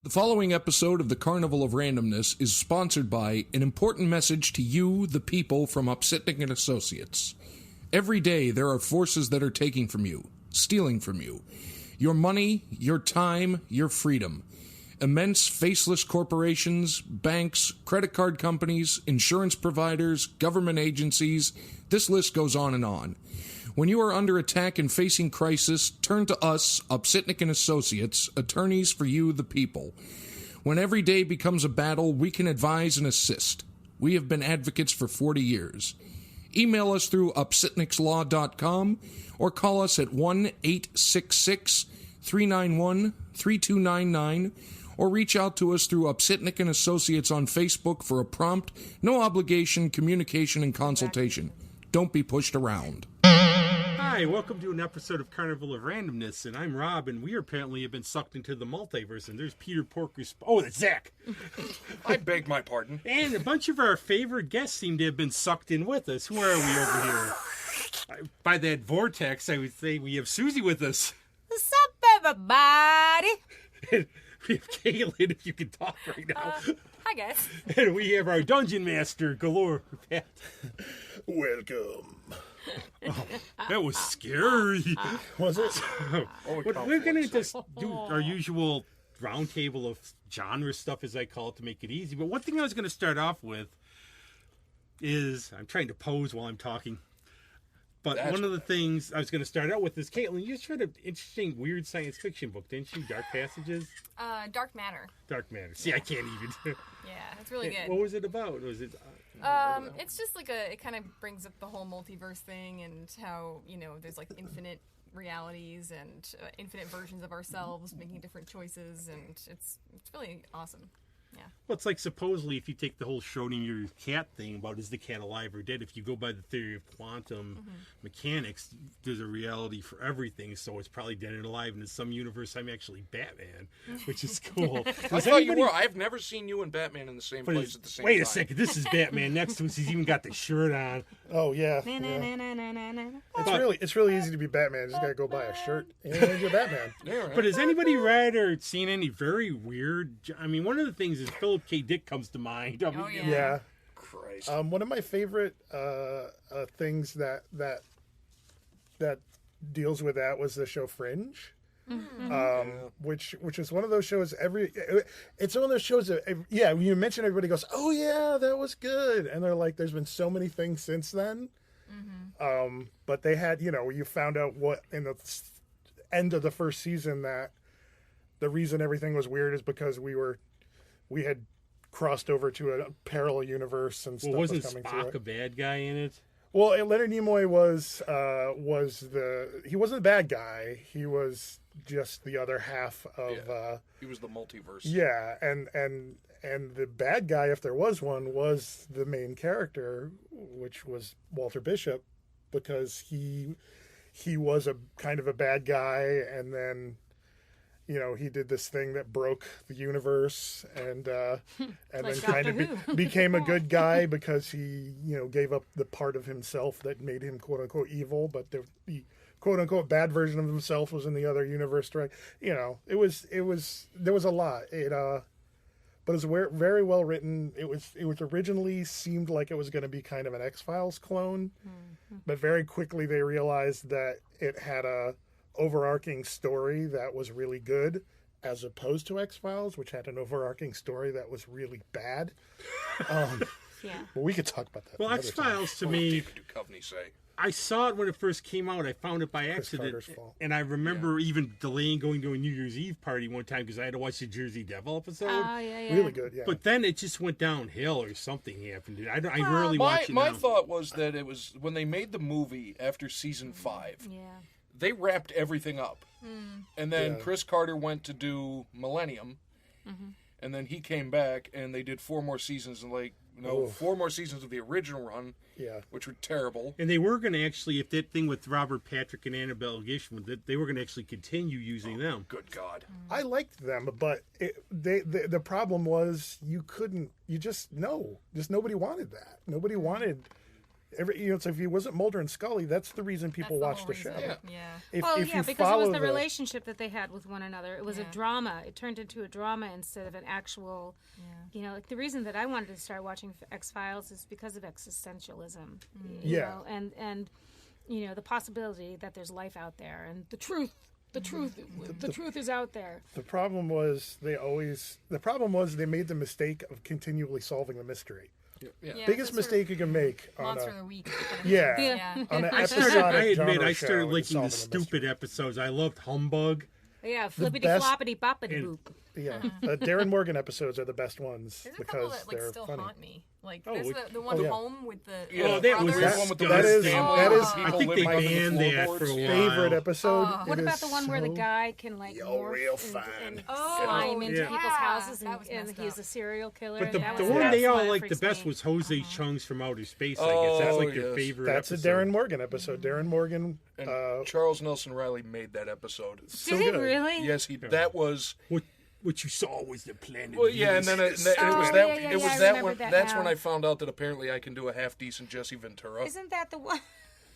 The following episode of the Carnival of Randomness is sponsored by an important message to you, the people, from Upsitnik and Associates. Every day there are forces that are taking from you, stealing from you. Your money, your time, your freedom. Immense faceless corporations, banks, credit card companies, insurance providers, government agencies, this list goes on and on. When you are under attack and facing crisis, turn to us, Upsitnik and Associates, attorneys for you, the people. When every day becomes a battle, we can advise and assist. We have been advocates for 40 years. Email us through upsitnikslaw.com or call us at 1-866-391-3299 or reach out to us through Upsitnik and Associates on Facebook for a prompt, no obligation communication and consultation. Don't be pushed around. Hi, welcome to an episode of Carnival of Randomness, and I'm Rob, and we apparently have been sucked into the multiverse, and there's Peter Porker. Oh, that's Zach! I beg my pardon. And a bunch of our favorite guests seem to have been sucked in with us. Who are we over here? By that vortex, I would say we have Suzi with us. What's up, everybody? And we have Caitlin, if you can talk right now. Hi, guys. And we have our Dungeon Master, Galore, Pat. Welcome. Oh, that was scary. Was it? We're going to just do our usual roundtable of genre stuff, as I call it, to make it easy. But one thing I was going to start off with is, I'm trying to pose while I'm talking. But one of the things I was going to start out with is, Caitlin, you just read an interesting, weird science fiction book, didn't you? Dark Passages? Dark Matter. Dark Matter. See, I can't even. Yeah, it's really good. What was it about? Was it? It's just like it kind of brings up the whole multiverse thing and how, there's like infinite realities and infinite versions of ourselves making different choices, and it's really awesome. Yeah. Well, it's like supposedly if you take the whole Schrodinger cat thing about is the cat alive or dead, if you go by the theory of quantum mechanics, there's a reality for everything, so it's probably dead and alive. And in some universe, I'm actually Batman, which is cool. I thought you were. I've never seen you and Batman in the same place at the same time. Wait a second, this is Batman next to us. He's even got the shirt on. Oh, yeah. It's really easy to be Batman. Just gotta go buy a shirt and you're Batman. Yeah, right. But has anybody read or seen any very weird... I mean, one of the things is Philip K. Dick comes to mind. Yeah. Christ. One of my favorite things that deals with that was the show Fringe. Which is one of those shows it's one of those shows that when you mention, everybody goes, oh yeah, that was good, and they're like, there's been so many things since then. But they had, you found out what in the end of the first season that the reason everything was weird is because we had crossed over to a parallel universe and stuff. Well, wasn't was coming Spock a bad guy in it? Well, Leonard Nimoy was he wasn't the bad guy. He was just the other half of. He was the multiverse. Yeah, and the bad guy, if there was one, was the main character, which was Walter Bishop, because he was a kind of a bad guy, and then he did this thing that broke the universe, and then kind of became a good guy because he gave up the part of himself that made him quote unquote evil, but the quote unquote bad version of himself was in the other universe. Right? There was a lot. But it was very well written. It was originally seemed like it was going to be kind of an X-Files clone, but very quickly they realized that it had a overarching story that was really good, as opposed to X-Files, which had an overarching story that was really bad. Well, we could talk about that. Well, X-Files to me, What did Duchovny say? I saw it when it first came out. I found it by accident, and I remember even delaying going to a New Year's Eve party one time because I had to watch the Jersey Devil episode. Oh, yeah. Really good, yeah. But then it just went downhill, or something happened. I rarely watch it My now. thought was that it was when they made the movie after season 5. Yeah. They wrapped everything up, and then Chris Carter went to do Millennium, and then he came back, and they did 4 more seasons, and 4 more seasons of the original run, which were terrible. And they were going to actually, if that thing with Robert Patrick and Annabelle Gishman, they were going to actually continue using them. Good God. I liked them, but the problem was nobody wanted that. Nobody wanted So if he wasn't Mulder and Scully, that's the reason people watch whole the show. reason. Yeah. Yeah. If you because it follow was the relationship that they had with one another. It was a drama. It turned into a drama instead of an actual, like the reason that I wanted to start watching X-Files is because of existentialism. You know, and the possibility that there's life out there and the truth is out there. The problem was they made the mistake of continually solving the mystery. Yeah. Biggest mistake you can make on Monster a of the week. on an I episodic admit, genre I show started is liking solving the a stupid mystery. episodes. I loved Humbug. Yeah, flippity best- floppity boppity boop. Yeah, Darren Morgan episodes are the best ones There's a couple because that like they're still funny. haunt me. Like Oh, there's it- the one yeah. home with the Oh, that was brothers. one with the That is- family that where is- people I think living they under the banned that for a floorboards. while. Favorite episode. What It about is the one where the so- guy can like morph real and fun. climb into Yeah. people's houses That was and messed he's up. a serial killer? But the That one that's they all one that liked the freaks best me. was Jose Chung's from Outer Space, I guess. That's like their yes. favorite That's episode. a Darren Morgan episode. Darren Morgan. And Charles Nelson Riley made that episode. So Did it good. really? Yes, that was. What you saw was the planet. Well, yeah, and then it was that. yeah, it was I that remember one. that That's now. when I found out that apparently I can do a half decent Jesse Ventura. Isn't that the one?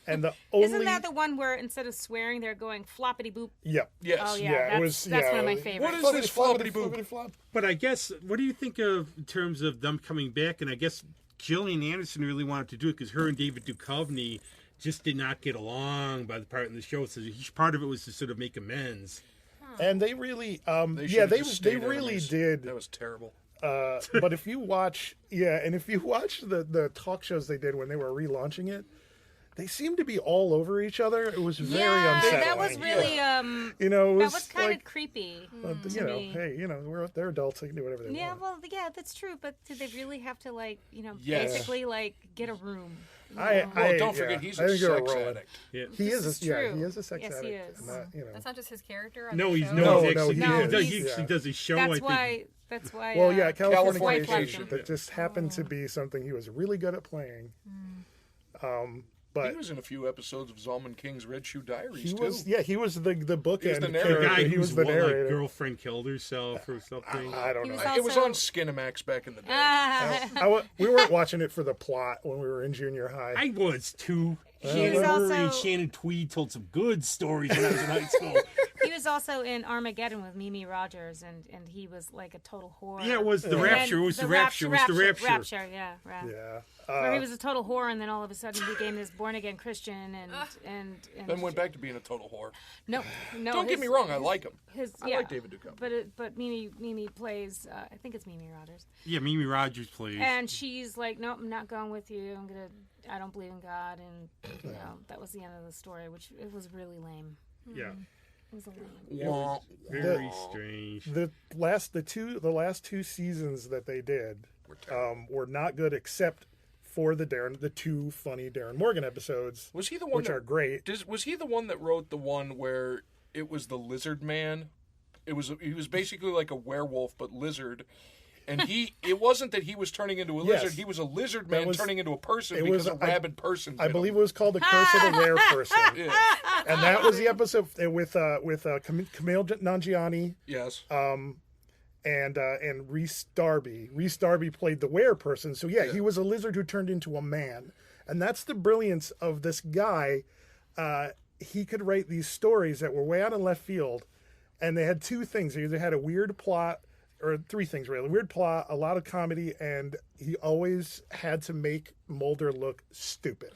And the only Isn't that the one where instead of swearing they're going floppity boop? Yep. Yes. Oh yeah, Yeah, it that's, was- that's yeah, one of my it- favorites. What is this floppity boop? flop? But I guess, what do you think of in terms of them coming back? And I guess Gillian Anderson really wanted to do it because her and David Duchovny just did not get along by the part in the show. So part of it was to sort of make amends. And they really, They they really did. That was terrible. But if you watch, the talk shows they did when they were relaunching it, they seemed to be all over each other. It was very unsettling. that was really it was that was kind like, of creepy. you know, hey, they're adults. They can do whatever they Yeah, want. well, yeah, that's true. But did they really have to Yes. basically get a room? Don't forget, he's I a think you're sex rolling. addict. Yeah. He is is he true. is a sex Yes, addict. he is. And that, That's not just his character. On No, the he's show. no, No, he's actually, no, he he is. actually does a show. That's I think. why. That's why. well, yeah, Californication. Californication. That just happened to be something he was really good at playing. But He was in a few episodes of Zalman King's Red Shoe Diaries he too. was the bookend He was the The narrator. character. guy He whose was the narrator. girlfriend killed herself or something. I don't He know. was It was also- on Skinamax back in the day. We weren't watching it for the plot when we were in junior high. I was too. He was Shannon Murray and also- Shannon Tweed told some good stories when I was in high school. He was also in Armageddon with Mimi Rogers, and he was like a total whore. Yeah, it was the And Rapture. It was the Rapture. It was the Rapture. Rapture, yeah. yeah. Where he was a total whore, and then all of a sudden became this born again Christian, and Then went back to being a total whore. no. Don't get me wrong, I like him. I like David Duchovny. But Mimi plays. I think it's Mimi Rogers, Yeah, Mimi Rogers plays. and she's like, nope, I'm not going with you. I don't believe in God, and that was the end of the story, which it was really lame. Yeah, It was a lame. very strange. The last two seasons that they did were not good, except for the two funny Darren Morgan episodes. Was he the one which that, are great? Was he the one that wrote the one where it was the lizard man? He was basically like a werewolf but lizard. And it wasn't that he was turning into a Yes. lizard. He was a lizard man was- turning into a person it because was- a rabid person. I bit believe him. it was called The Curse of the Were Person, Yeah. and that was the episode with Camille Nanjiani Yes. and Rhys Darby. Rhys Darby played the were person, so yeah, he was a lizard who turned into a man, and that's the brilliance of this guy. He could write these stories that were way out in left field, and they had two things. They either had a weird plot, or three things really: a weird plot, a lot of comedy, and he always had to make Mulder look stupid.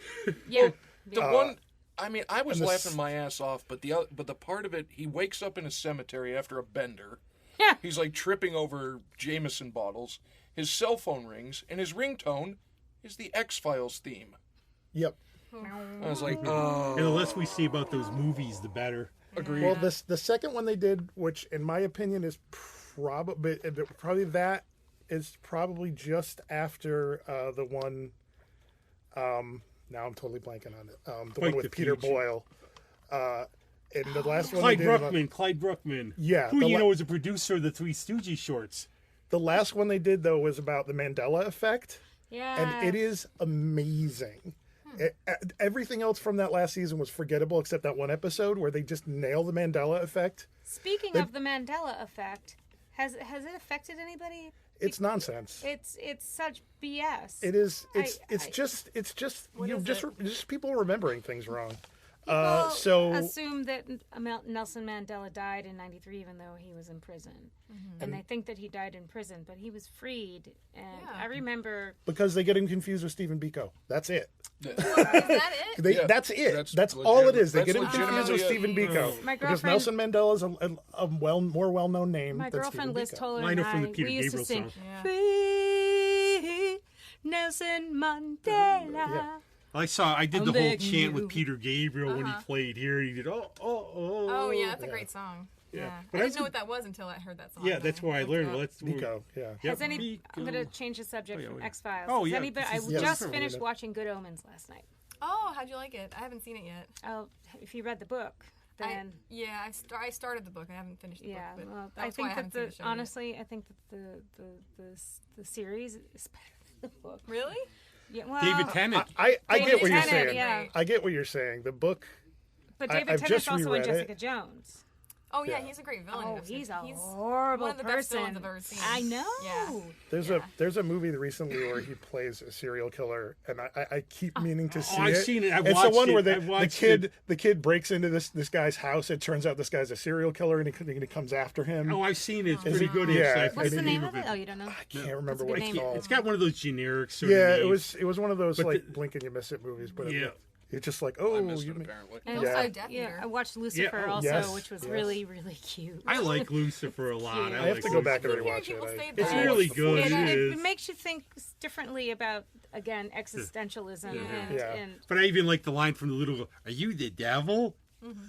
Yeah. The one, I mean, I was and the laughing my ass off, but the part of it, he wakes up in a cemetery after a bender. Yeah. He's like tripping over Jameson bottles. His cell phone rings, and his ringtone is the X-Files theme. Yep. I was like, oh. And the less we see about those movies, the better. Agreed. Well, the second one they did, which in my opinion is probably just after the one. Now I'm totally blanking on it. The Quite one with the Peter future. Boyle. And the last one Clyde they did, Bruckman. Yeah, Who the you la- know is a producer of the Three Stooges shorts. the last one they did though was about the Mandela effect, Yeah. and it is amazing. Everything else from that last season was forgettable except that one episode where they just nail the Mandela effect. Speaking of the Mandela effect, has it affected anybody? It's nonsense. It's such BS. It is. It's just just people remembering things wrong. So assume that Nelson Mandela died in '93, even though he was in prison, and they think that he died in prison, but he was freed. And I remember because they get him confused with Stephen Biko. That's it. Is that it? That's it. That's all it is. They get him confused with legitimately Stephen Biko because Nelson Mandela is a more well-known name. My than girlfriend Stephen Liz Biko. Toller I and know from the I, Peter we used Gabriel to sing song. Free Nelson Mandela. Yeah. I did the whole begging chant you. with Peter Gabriel when he played here. He did, Oh yeah, that's a great song. Yeah, But I I didn't know was- what that was until I heard that song. Yeah, that's where I learned. Well, that's Biko. Yeah. Yep. I'm going to Biko. change the subject from yeah. X Files. Oh, yeah, Anybody? I this is- Yes. just Different finished one. watching Good Omens last night. Oh, how'd you like it? I haven't seen it yet. Oh, if you read the book, then I started the book. I haven't finished the yeah. book. But Well, that's I why think I haven't that seen the show yet. honestly, I think that the series is better than the book. Really? Yeah. Well, David Tennant. I get what you're Tennant, saying. yeah. I get what you're saying. The book. but David I've Tennant's just also in reread it. Jessica Jones. Oh yeah, Yeah. he's a great villain. Oh, in he's a He's horrible one of the best person. villains I've ever seen. I know. Yeah. There's a movie recently where he plays a serial killer, and I keep meaning to see I've it. seen it. I've It's the watched one it. where I've the watched kid breaks into this guy's house. It turns out this guy's a serial killer, and he comes after him. Oh, I've seen it. It's pretty good. Yeah. actually. I What's the forget name of it? Oh, you don't know. I can't remember That's a what good it's name. called. It's got one of those generic sort Yeah, of names. it was one of those But like the- blink and you miss it movies, but Yeah. it's just like I missed it you apparently. And Yeah. also, Death yeah, Eater. I watched Lucifer oh, also, yes, which was yes. really, really cute. I like Lucifer a lot. Cute. I have like to go back and Lucifer. I keep hearing rewatch people say it. It's that. really good. It, It it is. makes you think differently about, again, existentialism and, Yeah. and But I even like the line from the little girl, "Are you the devil?"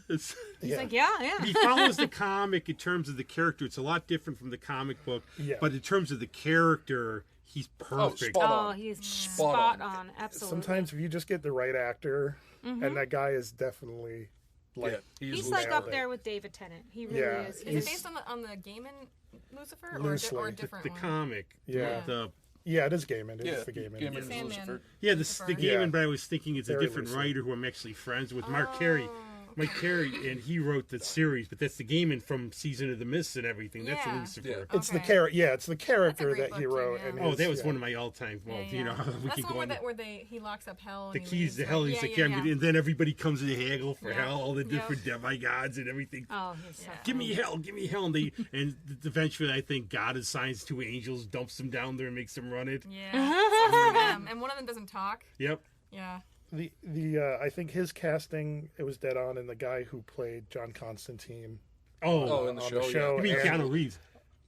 It's, he's like, yeah. he follows the comic in terms of the character. It's a lot different from the comic book. Yeah. But in terms of the character, he's perfect. spot Oh, on. he's Spot spot on. on. Absolutely. Sometimes if you just get the right actor, and that guy is definitely like He's easily like nailed up it. there with David Tennant. He really Yeah. is. Is He's- it based on the Gaiman Lucifer or Loosely. a different The one? comic. Yeah. The Yeah, it is Gaiman. It's Yeah, the Gaiman. Gaiman is Sandman. Lucifer. Yeah, the Lucifer. Gaiman, Yeah. but I was thinking it's a Very different loosely. writer who I'm actually friends with, Mark Carey. Mike Carey, and he wrote the series, but that's the Gaiman from Season of the Mist and everything. That's Yeah. Lucifer. Yeah. It's the Okay. character. Yeah, it's the character great that book he too, wrote. yeah. And Oh, his- that was yeah. one of my all-time. Well, Yeah, you know, yeah. we That's could the go one on. where he locks up hell. And The he keys leaves, to right? hell. He's like, and then everybody comes to haggle for Yeah. hell. All the Yep. different demigods and everything. Oh, he's so Give me hell, and and eventually, I think God assigns two angels, dumps them down there, and makes them run it. Yeah. Some of them. And one of them doesn't talk. Yep. Yeah. The I think his casting it was dead on, and the guy who played John Constantine. Oh, in the on show, the show. you mean and- Keanu Reeves?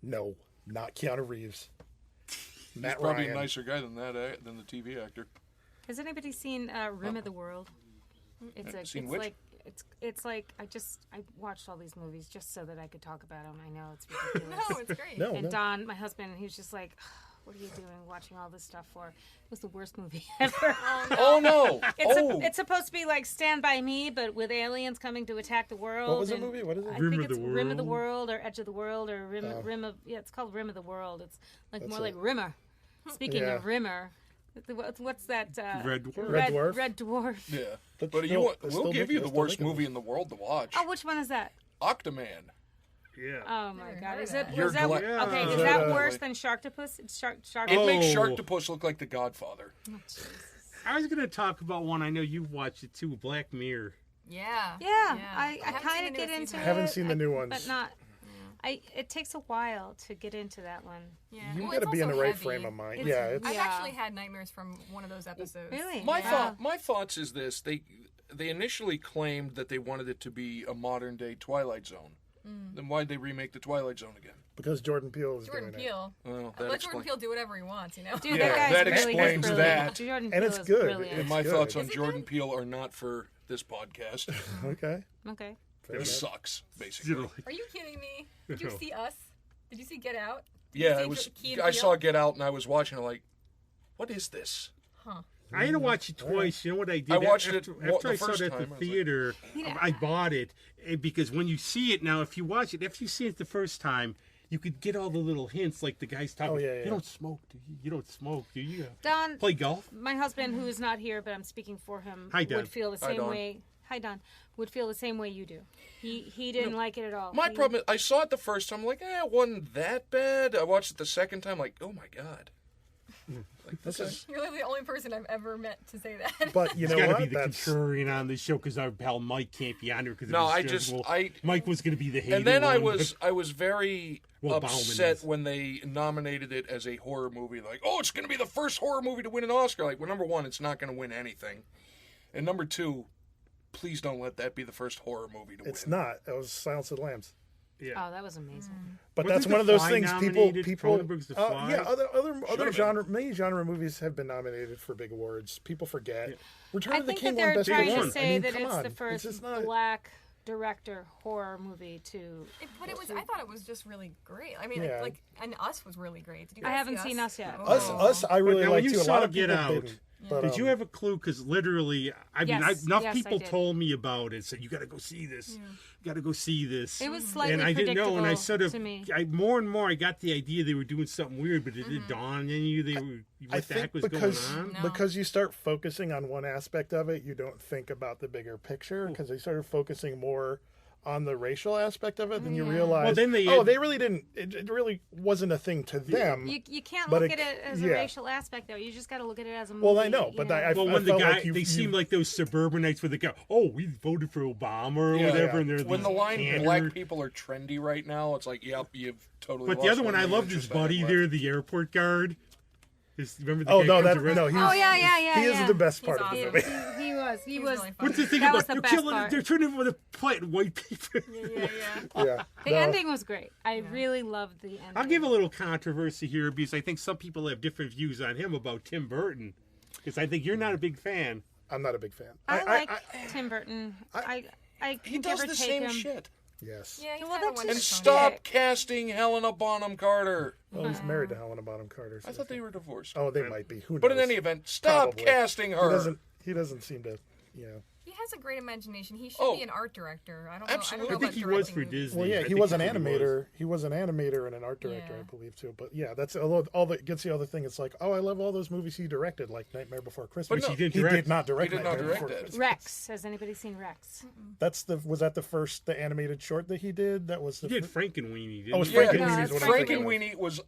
No, not Keanu Reeves. He's Matt probably Ryan. a nicer guy than that than the TV actor. Has anybody seen Rim of the World? It's Seen which? like it's like I watched all these movies just so that I could talk about them. I know it's ridiculous. No, it's great. No, And no. Don, my husband, he was just like, "What are you doing watching all this stuff for?" It was the worst movie ever. Oh no! It's supposed to be like Stand By Me, but with aliens coming to attack the world. What was the and movie? What is it? I Rim think of it's the Rim of the World? World or Edge of the World or Rim of it's called Rim of the World. It's like That's more it. like Rimmer. Speaking Yeah. of Rimmer, what's that? Red Dwarf? Red Dwarf? Red Dwarf. Yeah, But but still- we'll give you the worst movie in the world to watch. Oh, which one is that? Octoman. Yeah. Oh my Never God! heard Is of it? that. You're Was that gla- okay? Yeah. Is that Yeah. worse than Sharktopus? It's Sharktopus. It makes Oh. Sharktopus look like The Godfather. I was going to talk about one. I know you've watched it too, Black Mirror. Yeah. Yeah, I haven't kind seen of the get newest into season. it. I haven't seen the new but ones. not. It takes a while to get into that one. Yeah. You Well, got to it's be in the also right heavy. frame of mind. It's- Yeah, it's I've Yeah. actually had nightmares from one of those episodes. Really? My Yeah. my thoughts is this: they initially claimed that they wanted it to be a modern day Twilight Zone. Then why'd they remake the Twilight Zone again? because Jordan Peele is Jordan doing Peele. Well, Let that Jordan explains. Peele do whatever he wants, you know? Dude, Yeah, that guy's that really explains brilliant. that. Jordan And Peele it's is good. brilliant. And my good. thoughts on Is it Jordan good? Peele are not for this podcast. it. Okay. Okay. Fair He enough. sucks, You basically. know, like, Are you kidding me? Did you No. see Us? Did you see Get Out? Yeah, See it was. Key and I Peele? saw Get Out, and I was watching it like, what is this? I had to watch it twice. You know what I did? I watched it after I the saw first it at time, I the was like- theater. I bought it because when you see it now, if you watch it, after you see it the first time, you could get all the little hints, like the guy's talking. Oh, yeah, yeah. You don't smoke, do you? You don't smoke, do you? Don, Play golf? my husband, who is not here, but I'm speaking for him, Hi, Don. would feel the Hi, same Don. way. hi Don, would feel the same way you do. He didn't like it at all. My problem is, I saw it the first time, like, it wasn't that bad. I watched it the second time, like, oh my god. Like, this is... You're like the only person I've ever met to say that. But you know It's got what? to be the contrarian on the show because our pal Mike can't be on here because Mike was going to be the hater. And then I one, was very Bauman upset is. when they nominated it as a horror movie. Like, oh, it's going to be the first horror movie to win an Oscar. Like, well, number one, it's not going to win anything, and number two, please don't let that be the first horror movie to win. It's not. It was Silence of the Lambs. Yeah. Oh, that was amazing. But Wasn't that's The one of those Fly things nominated? people Cronenberg's The Fly? yeah, other genre, many genre movies have been nominated for big awards. People forget. Yeah. Return I of the think King that they're won Best trying Picture. to say I mean, that come it's on. the first just not, black director horror movie to. But it was. I thought it was just really great. I mean, Yeah. like, and Us was really great. Did you I guys haven't see seen Us yet. Us, I really But now like you too. A saw lot of Get people Out. didn't. But, Did you have a clue? Because literally, I mean, Yes, enough yes, I people did. told me about it. Said you got to go see this. You got to go see this. It was slightly and I didn't know, and I sort of, to me. more and more, I got the idea they were doing something weird, but it didn't dawn on you. I What the heck think was because going on? No. because you start focusing on one aspect of it, you don't think about the bigger picture. Because they started focusing more on the racial aspect of it, then you realize, Well, then they they really didn't. It really wasn't a thing to them. You can't But look it- at it as a yeah. racial aspect, though. You just got to look at it as a movie. Well, I know, you but know? I Well, I when the felt guy, like they seemed like those suburbanites where they go, "Oh, we voted for Obama" or Yeah, whatever, yeah. and they're When the these line pander- black people are trendy right now, it's like, yep, you've totally But lost the other one, I any loved his interest I had buddy left. there, the airport guard. Remember the Oh guy no, comes that around- no, he's, Oh, yeah. he is the best part He's of the awesome. movie. He was. He was. really What's the thing That about was the they're best killing? part. They're turning him with a plant white people. Yeah. Yeah, The no, ending was great. I really loved the ending. I'll give a little controversy here because I think some people have different views on him about Tim Burton. Because I think you're not a big fan. I'm not a big fan. I like Tim Burton. I He can does never the take same him. shit. Yes. Yeah, he's Well, kind of that's one And just stop Shit. casting Helena Bonham Carter. Well, he's married to Helena Bonham Carter. So I thought they were divorced. Oh, they might be. Who knows? But in any event, stop Probably. casting her. He doesn't seem to. You know. He has a great imagination. He should Oh. be an art director. I don't Absolutely. know. I think about he was directing for movies. Disney. Well, yeah, I he think was an that's what he animator. He was an animator and an art director, Yeah. I believe, too. But yeah, that's all that gets the other thing. It's like, oh, I love all those movies he directed, like Nightmare Before Christmas. But no, he did He direct. did not direct He did not Nightmare direct Before it. Christmas. Rex. Has anybody seen Rex? Was that the animated short that he did? That was the He did Frankenweenie, didn't Oh, it's he? Yeah, Frankenweenie's No, what I'm thinking of. Frankenweenie was.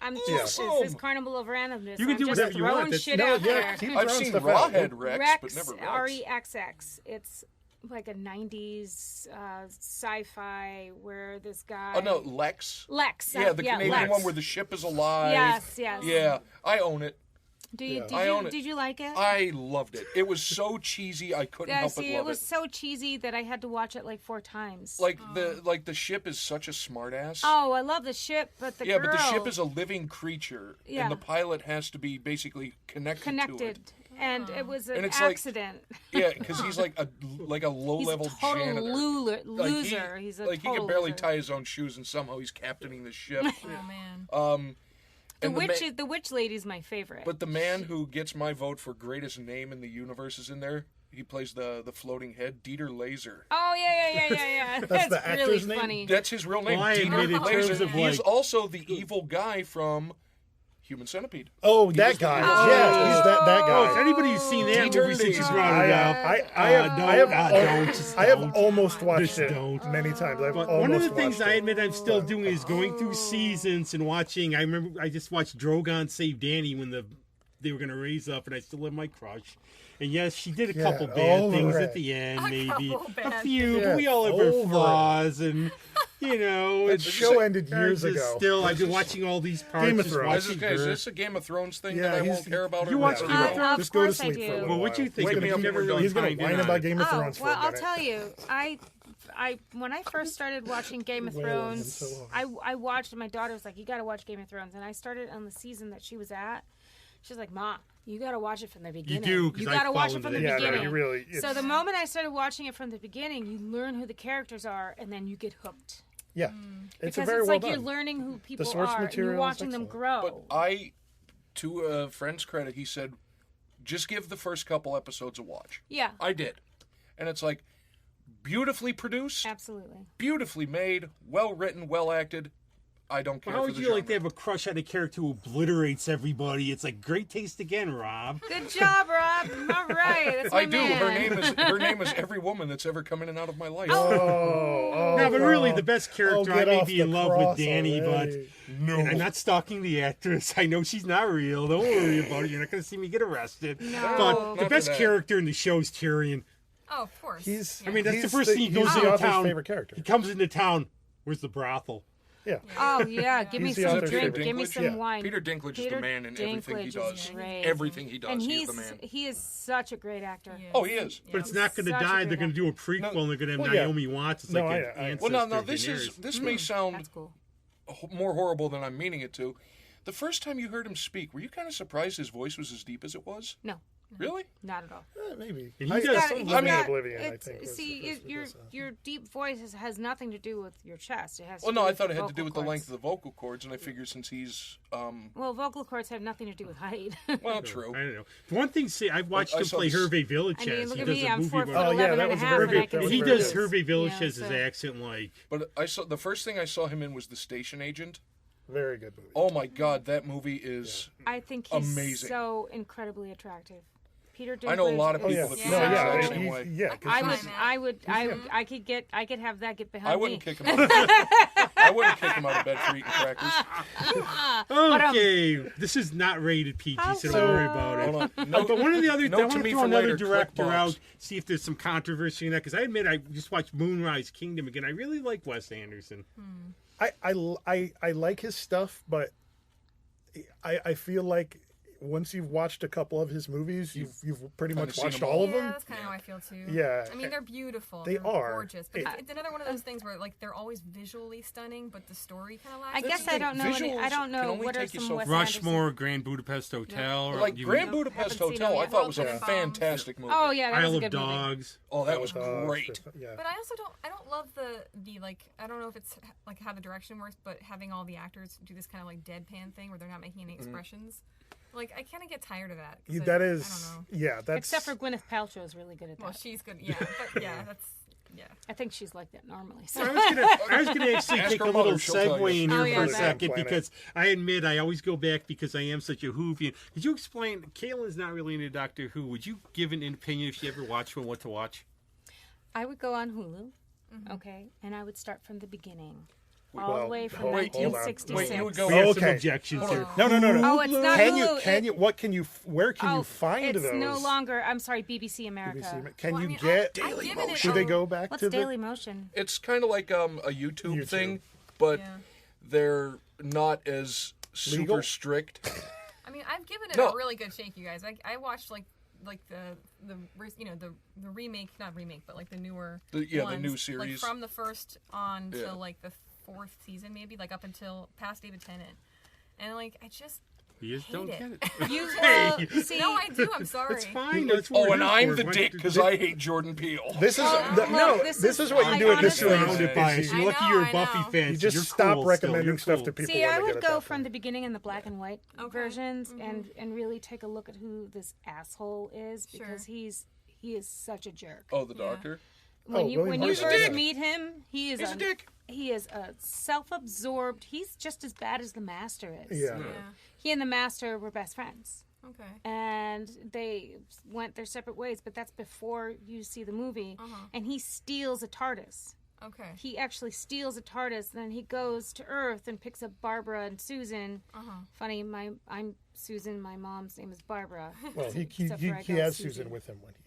I'm Yeah. just this Carnival of Randomness. You can I'm do just whatever you want. throwing That's- shit No, out yeah, there. keep I've throwing seen stuff out. Rawhead Rex, but never Rex. R-E-X-X. It's like a 90s sci-fi where this guy... Oh no, Lex. Lex. Yeah, the Canadian Lex. one where the ship is alive. Yes. Yeah, I own it. Yeah. I own it. Did you like it? I loved it. It was so cheesy, I couldn't Yeah, help see, but it love was so cheesy that I had to watch it like 4 times. Like the ship is such a smartass. Oh, I love the ship, but the yeah, girl... but the ship is a living creature, Yeah. and the pilot has to be basically connected to it. and it was an And it's like- accident. Yeah, because he's like a low He's level a total janitor. loser. He's a he total can barely loser. tie his own shoes, and somehow he's captaining the ship. Oh man. The witch lady's my favorite. But the man who gets my vote for greatest name in the universe is in there. He plays the floating head, Dieter Laser. Oh yeah. That's the really actor's name? funny. That's his real name. Well, I admit, in Dieter terms Laser. of, He is like- also the evil guy from Human Centipede. Oh, was that the- guy. Oh. Yeah, he's that Oh, if guy. anybody's seen that Dieter movie since you Laser. brought it up, I have don't. almost watched Just it don't. many times. I've But almost one of the things watched I it. admit I'm still doing is going through seasons and watching. I remember I just watched Drogon save Dany when they were going to raise up, and I still have my crush. And yes, she did a Get couple bad over things it. at the end, maybe couple a bad few. things. But we all have Get our over it. flaws, and you know, That it's show ended years I just ago. Still, I've been watching all these parts. Game of just Thrones. Is watching this, is her. this a Game of Thrones thing Yeah, that I he's- won't care about? you or watch what? Game of Of Just go to course I sleep do. for a little Well, what you while. think? Wake I mean, me up you never when we're really He's going pined to in whine on about it. Game of Oh, Thrones for well, a I'll minute. tell you, I when I first started watching Game of Wailing Thrones, so long. I watched. My daughter was like, "You got to watch Game of Thrones," and I started on the season that she was at. She's like, "Ma, you got to watch it from the beginning. do, 'cause You I got to watch fall it from into the that. Yeah, no, beginning." you really. So it's- the moment I started watching it from the beginning, you learn who the characters are, and then you get hooked. Yeah, it's Because very it's well like done. you're learning who people source are, and material you're is watching them excellent. grow. To a friend's credit, he said, just give the first couple episodes a watch. Yeah, I did. And it's like, beautifully produced, absolutely. beautifully made, well written, well acted. I don't care. How for would the you like to genre. have a crush on a character who obliterates everybody? It's like great taste again, Rob. Good job, Rob. All right, that's my I do. man. Her name is every woman that's ever come in and out of my life. No, but really, the best character, I get may off be the in love cross with Danny, already. No. but I'm not stalking the actress. I know she's not real. Don't worry about it. You're not going to see me get arrested. No. But Not the for best that. character in the show is Tyrion. Oh, of course. He's. I mean, that's the he's first thing he he's goes the into author's town. favorite character. He comes into town. Where's the brothel? Yeah. Oh yeah, give me He's the some author's drink. favorite. Give me Dinklage? some Yeah. wine. Peter Dinklage is the man in everything he Dinklage does. is great. Everything he does, And he's the man. he is such a great actor. He is. Oh, he is. But it's not going to Such a die. great They're going to do a prequel, and they're going to have Well, yeah. Naomi Watts. It's No, like I- an I- ancestor. Well, now of Daenerys. this may sound That's cool. more horrible than I'm meaning it to. The first time you heard him speak, were you kind of surprised his voice was as deep as it was? No, Really? not at all. Maybe. And he I, does- some he's Living got- Oblivion, I it's- think. was see, the first your that I saw. your deep voice has nothing to do with your chest. It has. To Well, do no, I with thought the it had to do vocal with the cords. length of the vocal cords, and I figured since he's, Well, vocal cords have nothing to do with height. well, I true. don't know. For one thing, say I've watched I him saw play this- Hervé Villachez. I mean, look he at does me. a I'm movie 4 about foot Oh, yeah, 11 that and a was a half, very and I good- can that was He do very does good. Hervé Villachez's so- accent like. But I saw the first thing I saw him in was The Station Agent. Very good movie. Oh my God, that movie is. I think he's Amazing. so incredibly attractive. Peter Dinklage. I know a lot of Oh people yeah. that Yeah. feel No, the yeah. exact same he's- way. Yeah. 'cause I he's- would, I could have that get behind I me. wouldn't kick him out. I wouldn't kick him out of bed for eating crackers. Okay, this is not rated PG, so don't worry about it. Hold on. No, But one of the other, Note I to want to me throw for another later, director click out, box. see if there's some controversy in that. Because I admit, I just watched Moonrise Kingdom again. I really like Wes Anderson. I like his stuff, but I feel like once you've watched a couple of his movies, you've pretty Kinda much seen watched them all all. of Yeah, them. that's kind of how I feel too. Yeah. I mean, they're beautiful. They They're are. gorgeous. But It- it's another one of those things where like they're always visually stunning, but the story kind of lacks. I That's guess the I thing. don't know. Visuals I don't can know only what are take you some so Wes far. Rushmore, Grand Budapest Hotel, Like you- Grand Nope, Budapest haven't seen Hotel, it I yet. thought was a Broken Bones. fantastic movie. Oh yeah, that was Isle a of good movie. Dogs. Oh, that was Dogs, great. Yeah. But I also don't love the like I don't know if it's like how the direction works, but having all the actors do this kind of like deadpan thing where they're not making any expressions. Like I kind of get tired of that. 'cause That I is, don't know. yeah. That's Except for Gwyneth Paltrow is really good at that. Well, she's good. Yeah, but yeah, that's yeah. I think she's like that normally. So. I was gonna actually Ask take her a little mother, she'll tell segue you. in Oh, here yeah, for a bet. second Planet. because I admit I always go back because I am such a Whovian. Could you explain? Kaylin's not really into Doctor Who. Would you give an opinion if she ever watched one, what to watch? I would go on Hulu, Mm-hmm. okay, and I would start from the beginning, Well, all the way from hold on. 1966. Wait, you would go. We have some Okay. objections here. no. Oh, it's not Can Hulu. you? What can you? Where can you find it's those? no longer. I'm sorry, BBC America. Can Well, I you mean, get? I've given it Should a- they go back What's to Daily Motion? It's kind of like a YouTube, YouTube. thing, but Yeah. they're not as super Legal? strict. I mean, I've given it No. a really good shake, you guys. I watched like the remake, not remake, but like the newer The ones, new like series. from the first on Yeah. till like the fourth season, maybe like up until past David Tennant, and like I just You just hate don't it. get it. You Hey. see, No, I do. I'm sorry. It's fine. That's what Oh, we're and here I'm for. the Why dick don't you because do- I hate Jordan Peele. This is look, no. this This is- is what you I do in this honestly- series. Surrounded by us. You're I lucky know, you're a I Buffy know. fan. You so just you're stop cool recommending still. stuff You're to people. See, when I they would get at go that from point. the beginning in the black and white Okay. versions and really take a look at who this asshole is Sure. because he is such a jerk. Oh, the Yeah. doctor. When Oh, you William when you Hurt. first He's a dick. meet him, He's a dick. He is a self-absorbed. He's just as bad as the master is. Yeah. Yeah. He and the master were best friends. Okay. And they went their separate ways, but that's before you see the movie. And he steals a TARDIS. Okay. He actually steals a TARDIS, then he goes to Earth and picks up Barbara and Susan. Funny, I'm Susan. My mom's name is Barbara. Well, he Except for I he go has Susan with him when he.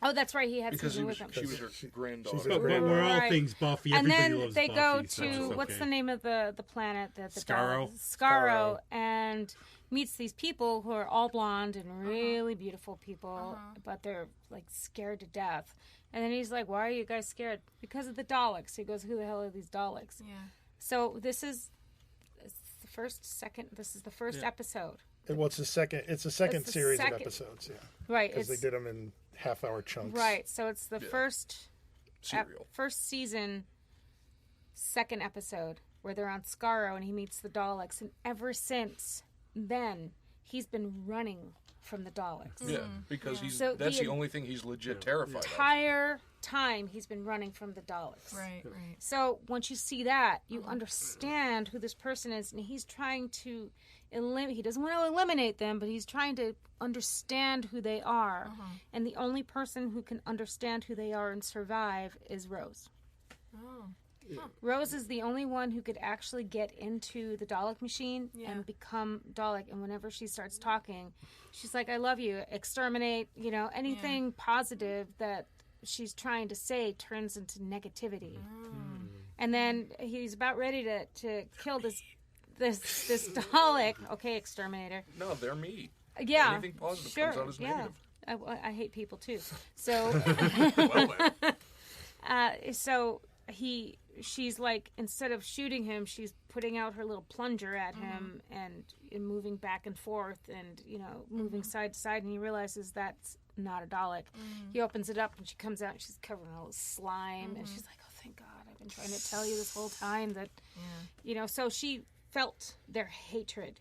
Oh, that's right. He had Because Susan he was, with him. she was her She's granddaughter. a But we're all Right. things Buffy. And Everybody then loves they Buffy, go so to it's what's okay. the name of the planet that the Skaro? Skaro, and meets these people who are all blonde and really beautiful people, but they're like scared to death. And then he's like, "Why are you guys scared?" Because of the Daleks. He goes, "Who the hell are these Daleks?" Yeah. So this is the first episode. It's a second. It's a second the series second- of episodes. Yeah, Right. because they It's did them in half-hour chunks. right. So it's the Serial. first season, second episode where they're on Skaro and he meets the Daleks, and ever since then he's been running from the Daleks. Yeah, because that's the only thing he's legit terrified of. The entire time he's been running from the Daleks. Right. So once you see that, you understand who this person is, and he's trying to he doesn't want to eliminate them, but he's trying to understand who they are. And the only person who can understand who they are and survive is Rose. Rose is the only one who could actually get into the Dalek machine and become Dalek. And whenever she starts talking, she's like, I love you, exterminate, anything positive that she's trying to say turns into negativity. And then he's about ready to kill this Dalek. Okay, exterminator. No, they're me. Yeah. Anything positive comes out as negative. I hate people too. So, so she's like, instead of shooting him, she's putting out her little plunger at him and moving back and forth and, moving side to side. And he realizes that's not a Dalek. He opens it up and she comes out and she's covered in all this slime. And she's like, oh, thank God. I've been trying to tell you this whole time that, so she felt their hatred.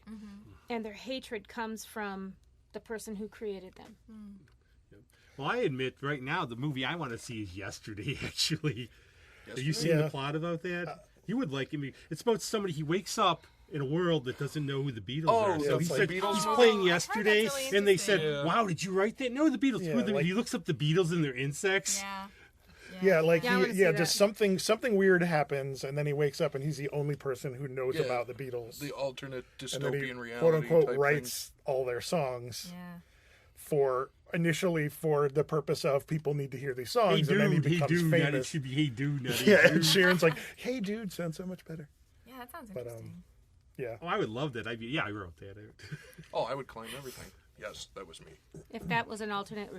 And their hatred comes from the person who created them. Well, I admit right now the movie I want to see is Yesterday, actually. Have you seen the plot about that? You would like it. It's about somebody, he wakes up in a world that doesn't know who the Beatles are. So he said he's playing Yesterday, really and they said, wow, did you write that? No, the Beatles. He looks up the Beatles and their insects. Just something weird happens, and then he wakes up, and he's the only person who knows about the Beatles. The alternate dystopian and then he, reality, quote unquote, type writes all their songs initially for the purpose of people need to hear these songs, and then he becomes famous. It should be Hey Dude, not Hey Yeah, Dude. and Sharon's like, Hey Dude sounds so much better. Yeah, that sounds interesting. Yeah. Oh, I would love that. I wrote that. I would claim everything. Yes, that was me. If that was an alternate,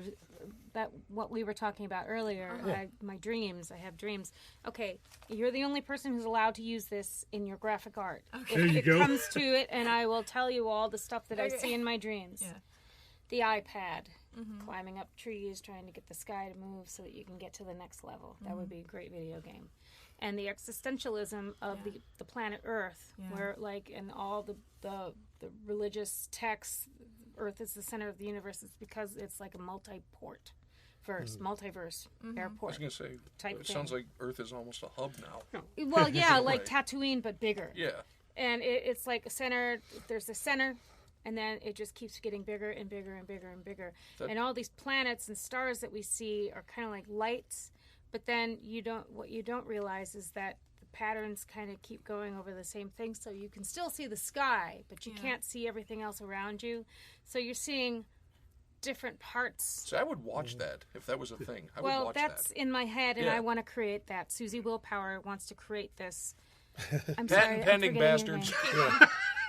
that what we were talking about earlier, my dreams, I have dreams. Okay, you're the only person who's allowed to use this in your graphic art. There you go. It comes to it, and I will tell you all the stuff that I see in my dreams. Yeah. The iPad, climbing up trees, trying to get the sky to move so that you can get to the next level. That would be a great video game. And the existentialism of the planet Earth, where in all the religious texts, Earth is the center of the universe. It's because it's like a multiverse airport. I was going to say, it sounds like Earth is almost a hub now. Well, yeah, like Tatooine, but bigger. Yeah. And it's like a center, there's a center, and then it just keeps getting bigger and bigger and bigger and bigger. And all these planets and stars that we see are kind of like lights, but then what you don't realize is that patterns kind of keep going over the same thing, so you can still see the sky, but you can't see everything else around you. So you're seeing different parts. So I would watch that if that was a thing. I would watch that's that. in my head, and I want to create that. Suzi Willpower wants to create this. I'm Patent pending bastards.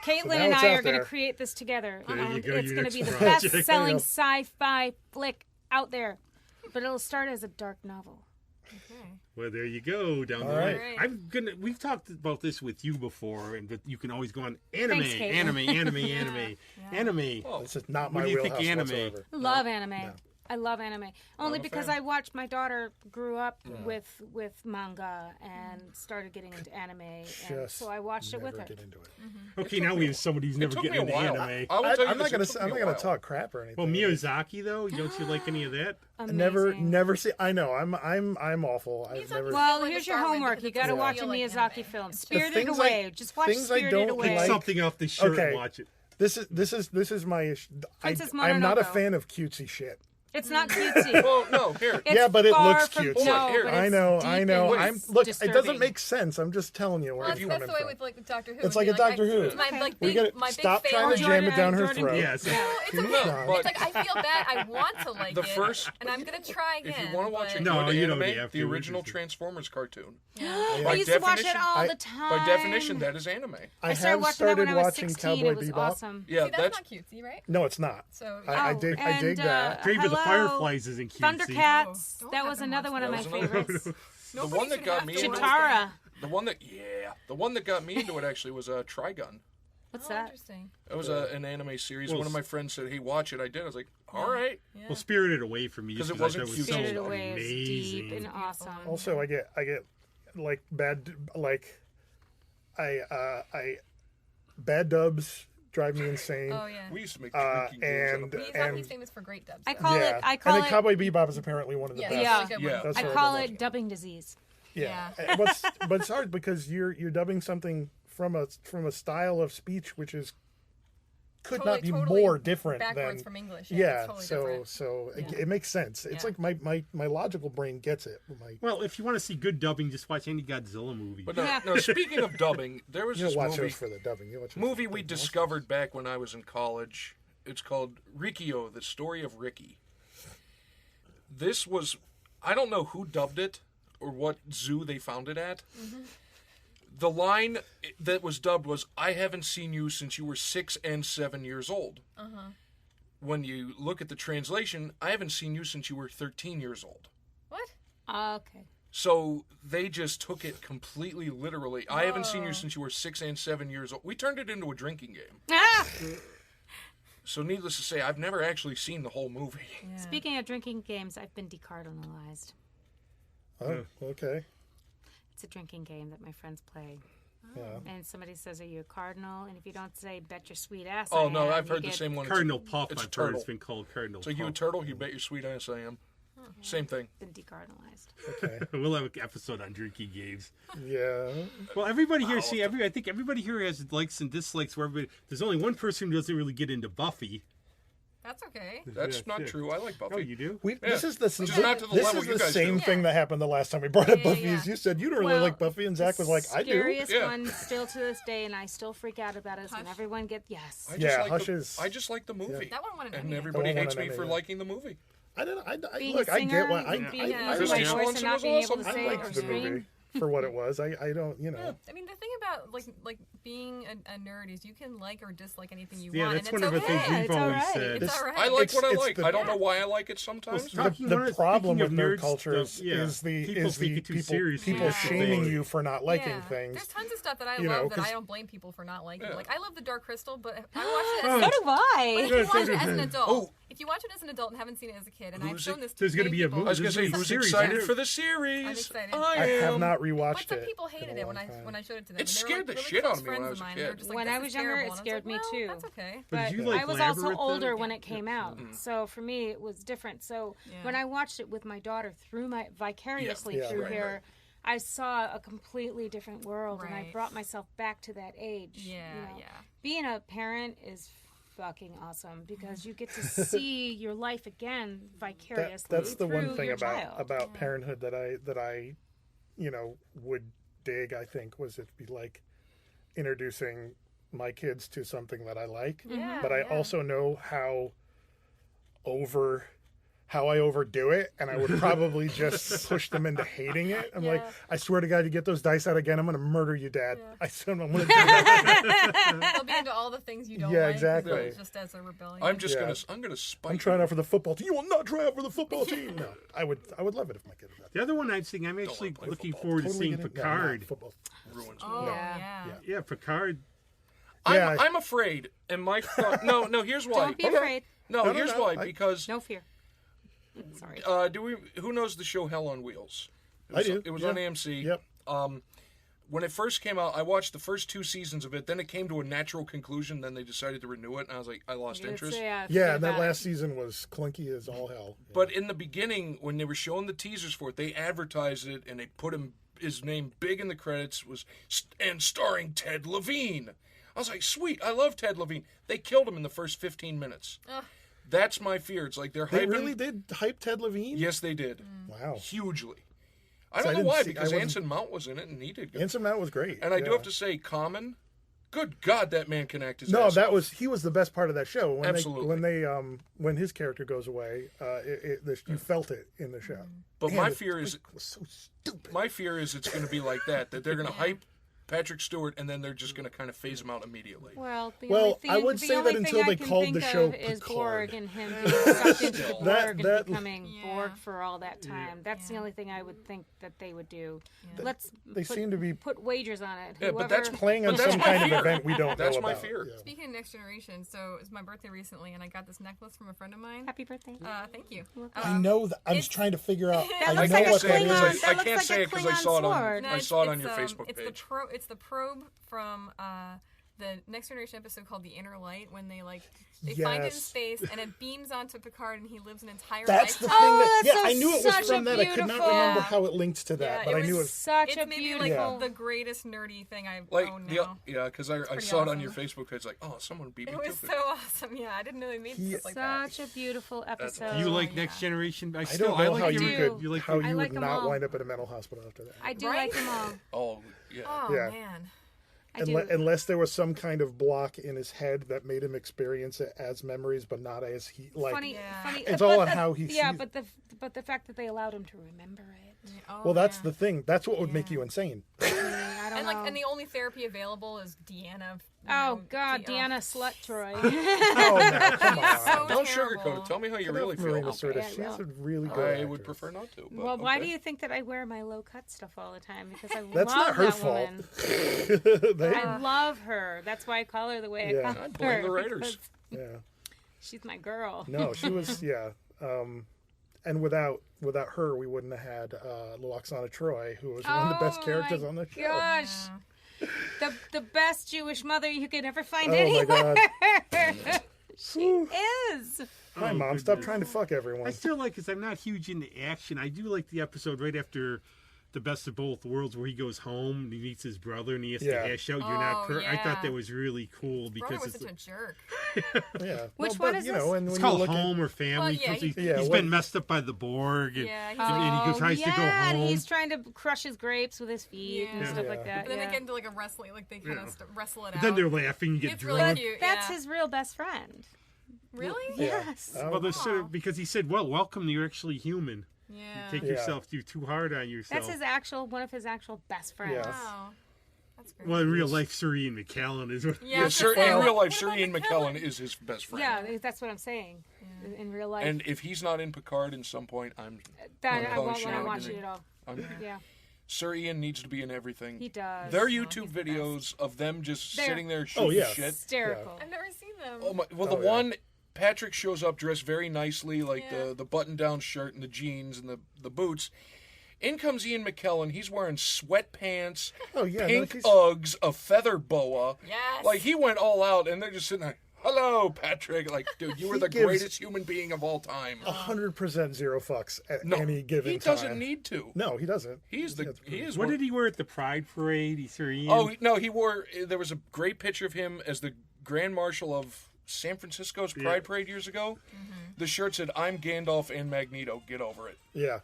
Caitlin and I are going to create this together. It's going to be the best-selling sci-fi flick out there, but it'll start as a dark novel. Okay. Well, there you go. Down the line. We've talked about this with you before, but you can always go on anime, Thanks, anime. Oh, this is not my What do you wheelhouse think anime? whatsoever. Love anime. No. I love anime. Only because fan. I watched my daughter grew up with manga and started getting into anime, and so I watched it with her. Get into it. Okay, now we have somebody who's never took me getting a into while. anime. I will tell you I'm not this, gonna it took me a while. talk crap or anything. Well, Miyazaki though, don't you like any of that? Amazing. Never see. I know I'm awful. I've never. Well, Like here's a your Star Wars homework. because You it got to doesn't watch a feel like Miyazaki anime. film. Spirited things Away. Just watch things I Spirited don't Away. Pick like- something off the shirt Okay. and watch it. This is my issue. Princess I'm not a Mononoke. fan of cutesy shit. It's not cutesy. Well, no, here. It's Yeah, but it far looks from- cute. No, Here. but I it's know. deep and Look, it doesn't disturbing. make sense. I'm just telling you where Well, I'm that's coming the way from. with like Doctor Who. It's would like be a Doctor Who. It's my Okay. like We big, gotta my big stop trying to failure. jam it down her Jordan. throat. Yes. No, it's Keep okay. trying. It's like I feel bad. I want to like The it, first- and I'm gonna try again. If you want to watch but- a No, good you don't anime, have the to. original Interesting. Transformers cartoon. I used to watch it all the time. By definition, that is anime. I started watching that when I was 16. It was Bebop. awesome. Yeah, See, that's not cutesy, right? No, it's not. So I Oh, dig and, that. Grave of the hello, Fireflies isn't cute. Thundercats. Don't that have was them another watch one of my that. That was another- favorites. The one that got me into it, Chitara. the one that got me into it actually was Trigun. What's Oh, that? interesting. It was an anime series. Well, One of my friends said, "Hey, watch it." I did. I was like, "All right." Yeah. Well, Spirited Away for me 'Cause it I wasn't thought cute. so Spirited Away is deep amazing. and awesome. Also, I get bad dubs drive me insane. Oh yeah. We used to make drinking games. He's famous for great dubs. I though. call it. Yeah. I call and it. then Cowboy Bebop is apparently one of the Yeah, best. Yeah. really good Yeah. one. That's I what call love. it dubbing disease. Yeah. But it's hard because you're dubbing something from a style of speech which is could not be Totally more different backwards than from English. yeah. It's totally different. So Yeah. it makes sense. It's Yeah. like my logical brain gets it. Well, if you want to see good dubbing, just watch any Godzilla movie. But no, Yeah. no, speaking of dubbing, there was You this don't watch movie those for the dubbing. You watch those movie for we the discovered back when I was in college. It's called Rikio, The Story of Ricky. This was, I don't know who dubbed it or what zoo they found it at. Mm-hmm. The line that was dubbed was, "I haven't seen you since you were 6 and 7 years old." Uh-huh. When you look at the translation, "I haven't seen you since you were 13 years old." What? Okay. So they just took it completely literally. "I haven't seen you since you were 6 and 7 years old." We turned it into a drinking game. Ah! So needless to say, I've never actually seen the whole movie. Yeah. Speaking of drinking games, I've been decardinalized. Oh, okay. It's a drinking game that my friends play. Yeah. And somebody says, "Are you a cardinal?" And if you don't say, "Bet your sweet ass." Oh I no, am," I've you heard the get- same one. Cardinal Puff, It's a I've heard turtle. it's been called Cardinal So Puff. you a turtle? You bet your sweet ass I am. Same thing. Been decardinalized. Okay. We'll have an episode on drinking games. Yeah. Well, everybody here, I think everybody here has likes and dislikes. Where there's only one person who doesn't really get into Buffy. That's okay. That's not true. I like Buffy. Oh, you do? This is the Just not to the this level is you the guys same do. thing that happened the last time we brought up Yeah, Buffy. yeah. Is you said you don't really Well, like Buffy, and Zach was like, "I do." Scariest Yeah. one still to this day, and I still freak out about it. Is when Hush. everyone gets yes. I just Yeah, like Hush the, is- I just like the movie. That one won an And Emmy. everybody That one hates won me an for Emmy, liking the movie. I Being look. a I singer, get why. being Yeah. a Christy voice Johnson and not was being able awesome. to I say it or liked the scream. movie for what it was. I don't, you know. I mean, the thing about like being a nerd is you can like or dislike anything you Yeah, want. that's and one it's of the things okay. we've It's always alright. said. It's all right. I like what I it's like. the- I don't know why I like it sometimes. Well, The problem with Speaking of nerd nerds culture stuff, yeah, is the people take it too people seriously. people Yeah. shaming you for not liking Yeah. things. There's tons of stuff that I You know, love that 'cause- I don't blame people for not liking. Yeah. Like I love the Dark Crystal, but I watched it. Oh. As So do but I. if you watch it as an adult, Oh. if you watch it as an adult and haven't seen it as a kid, and I've Who's shown it- this to There's gonna many be a people, I was going to say, There's a who's series, excited yeah. for the series? I'm excited. I I have am. not But rewatched some it. people in a hated it long when time. I showed it to them. It and they were, scared like, the really shit close out of me when friends I of was a mine, kid. and they were just like, When "This I is was younger, terrible." it And I scared was like, me "Well, too. That's okay. But But did you like I was also Labyrinth, older then? when it came out, so for me it was different. So Yeah. when I watched it with my daughter through my vicariously Yeah. through Right, her, right. I saw a completely different world, and I Right. brought myself back to that age. Yeah, you know? yeah. Being a parent is fucking awesome because you get to see your life again vicariously. That's the through one thing your about child. parenthood that I you know would dig. I think was it be like introducing my kids to something that I like, Yeah, but I yeah. also know how I overdo it, and I would probably just push them into hating it. I'm like, Yeah. I swear to God, you get those dice out again, I'm going to murder you, Dad. I said, I'm going to do that. They'll be into all the things you don't Yeah, like. exactly. Just as a rebellion. I'm just Yeah. gonna spike. I'm trying out for the football team. You will not try out for the football team. No, I would love it if my kid did that. The other one I'm seeing, I'm actually play looking football. forward to Totally seeing get it. No, Picard. not football. ruins. Oh, No. yeah. Yeah, Picard. Yeah. I'm afraid, and my no. Here's why. Don't be afraid. No, here's why. I- Because No fear. Sorry. who knows the show Hell on Wheels? I do. It was Yeah. on AMC. Yep. When it first came out, I watched the first 2 seasons of it. Then it came to a natural conclusion. Then they decided to renew it, and I was like, I lost interest. Yeah, forget and that about it. last season was clunky as all hell. But in the beginning, when they were showing the teasers for it, they advertised it and they put his name big in the credits and starring Ted Levine. I was like, sweet, I love Ted Levine. They killed him in the first 15 minutes. Ugh. That's my fear. It's like they're They hyping. really did hype Ted Levine? Yes, they did. Wow. Hugely. I So don't I know didn't why, see- I because wasn't- Anson Mount was in it and he did good. Anson Mount was great. And I do yeah. have to say, Common, good God, that man can act his No, ass that off. he was the best part of that show. When Absolutely. when his character goes away, you felt it in the show. But Man, my the fear is, fight was so stupid. my fear is it's going to be like that they're going to hype Patrick Stewart and then they're just going to kind of phase him out immediately. Well, the Well, only thing, I would the say only that thing until I they can called think the show of is Picard. Borg and him being sucked into Still. Borg That- and becoming Yeah. Borg for all that time. That's the Yeah. only thing I would think that they would do. Yeah. Let's They put, seem to be put wagers on it. Yeah, but Whoever, that's playing on But that's some my kind fear. of event we don't That's know my about. fear. Yeah. Speaking of Next Generation, so it was my birthday recently, and I got this necklace from a friend of mine. Happy birthday. Thank you. I know that. I was it's- trying to figure out. That I looks know like a what that Klingon. is. That I looks can't like say a it because I Klingon saw it on sword. I saw it on your Facebook it's page. It's the probe from the Next Generation episode called The Inner Light, when they find it in space and it beams onto Picard and he lives an entire That's the lifetime. thing that, that's I knew it was such from a that. I could not beautiful- remember how it linked to that, Yeah, but I knew it. Such It's a maybe beautiful. the greatest nerdy thing I Like, own now. because I pretty saw it on your awesome. Facebook page, like, oh, someone beat me It to was it. so awesome. Yeah, I didn't know they made stuff like that. Such a beautiful episode. Do you like yeah. Next Generation? I don't know how like you do. could, You like how the- you I would like 'em not all. wind up in a mental hospital after that. I do Right? like them all. Oh, yeah. Oh Yeah. man. I do. Unless there was some kind of block in his head that made him experience it as memories, but not as he like. funny. It's but all on the- how he Yeah, sees. but the fact that they allowed him to remember it. Oh, Well, that's yeah. the thing. That's what would make Yeah. you insane. I don't know. And the only therapy available is Deanna. Oh God, Deanna Slut Troy. Oh no, come on. So Don't terrible. sugarcoat it. Tell me how you really Marina feel. Sirtis, Okay, I she's will. a really good I would actress. prefer not to. But Well, why okay. do you think that I wear my low cut stuff all the time? Because I That's love not her that fault. woman. They- I love her. That's why I call her the way Yeah. I call I blame her. the writers. because yeah. She's my girl. No, she was yeah. And without her, we wouldn't have had Luoxana Troy, who was one of the best characters my on the show. Gosh. The best Jewish mother you could ever find Oh my anywhere. God. She is. Hi, Oh, Mom. Stop goodness. trying to fuck I everyone. still like, because I'm not huge into action. I do like the episode right after The Best of Both Worlds, where he goes home and he meets his brother and he has Yeah. to hash out. Oh, I thought yeah. that was really cool Brother because was it's such a jerk. Yeah. Which Well, one but, is you this? know, and it's when called you look Home or Family. Well, yeah, because Yeah, he's when- been messed up by the Borg. And, Yeah, he's and he tries to go yeah, home. and he's trying to crush his grapes with his feet and Yeah. stuff Yeah. like that. But then yeah. they get into like a wrestling, like they kind of wrestle it But out. then they're laughing and get It's drunk. really cute. That's yeah. his real best friend. Really? Yeah. Yes. Oh, Well, they're sort of, because he said, "Well, welcome. You're actually human. Yeah. Take Yeah. yourself. You're too hard on yourself." That's one of his actual best friends. Yeah. Wow. That's great. Well, in real life, Sir Ian McKellen is what. Yeah, Yeah, Sir, so- in real life, What Sir about Ian McKellen? McKellen is his best friend. Yeah, that's what I'm saying. In real life, And if he's not in Picard in some point, that I Oh, won't want to watch shenanigans. it at all. Yeah, Sir Ian needs to be in everything. he does. Their he's YouTube the videos of them just They're- sitting there shooting yeah. shit. hysterical. I've never seen them. Oh my! Well, Oh, the yeah. one Patrick shows up dressed very nicely, like Yeah. the button-down shirt and the jeans and the boots. In comes Ian McKellen. He's wearing sweatpants, Oh yeah. no, pink she's- Uggs, a feather boa. Yes. Like he went all out, and they're just sitting there. Hello, Patrick. Like, dude, you were He the gives- greatest human being of all time. 100% zero fucks at No, any given he time. doesn't need to. No, he doesn't. He is What one- did he wear at the Pride Parade? He Sir Ian. Oh no, he wore. There was a great picture of him as the Grand Marshal of San Francisco's Pride Parade years ago. The shirt said, "I'm Gandalf and Magneto. Get over it." Yeah.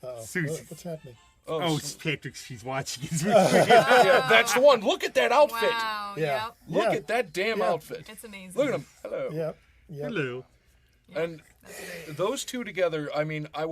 Uh-oh. Susie. What's happening? Oh, it's Patrick. She's watching. yeah, that's the one. Look at that outfit. Wow. Yeah. Yep. Look Yeah. at that damn Yeah. outfit. It's amazing. Look at him. Hello. Yep. Yep. Hello. And those two together, I mean, I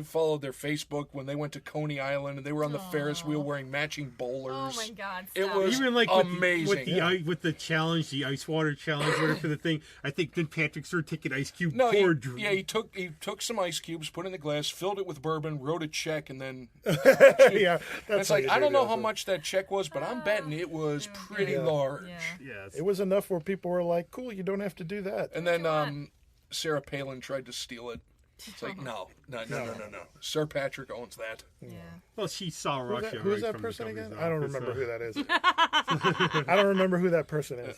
followed their Facebook when they went to Coney Island and they were on the Ferris wheel wearing matching bowlers. Oh my God. It stop. was Even like amazing. with the challenge, the ice water challenge, whatever for the thing. I think then Patrick started taking ice cube. No, poured. he took some ice cubes, put it in the glass, filled it with bourbon, wrote a check, and then Yeah. and it's like how I you don't do know it. how much that check was, but I'm betting it was pretty large. Yeah. Yes. It was enough where people were like, "Cool, you don't have to do that." And then Sarah Palin tried to steal it. It's like no. Sir Patrick owns that. Yeah. Well, she saw Who's Russia. that, who's right that from person the again? governor's I don't office, remember so- who that is. I don't remember who that person is.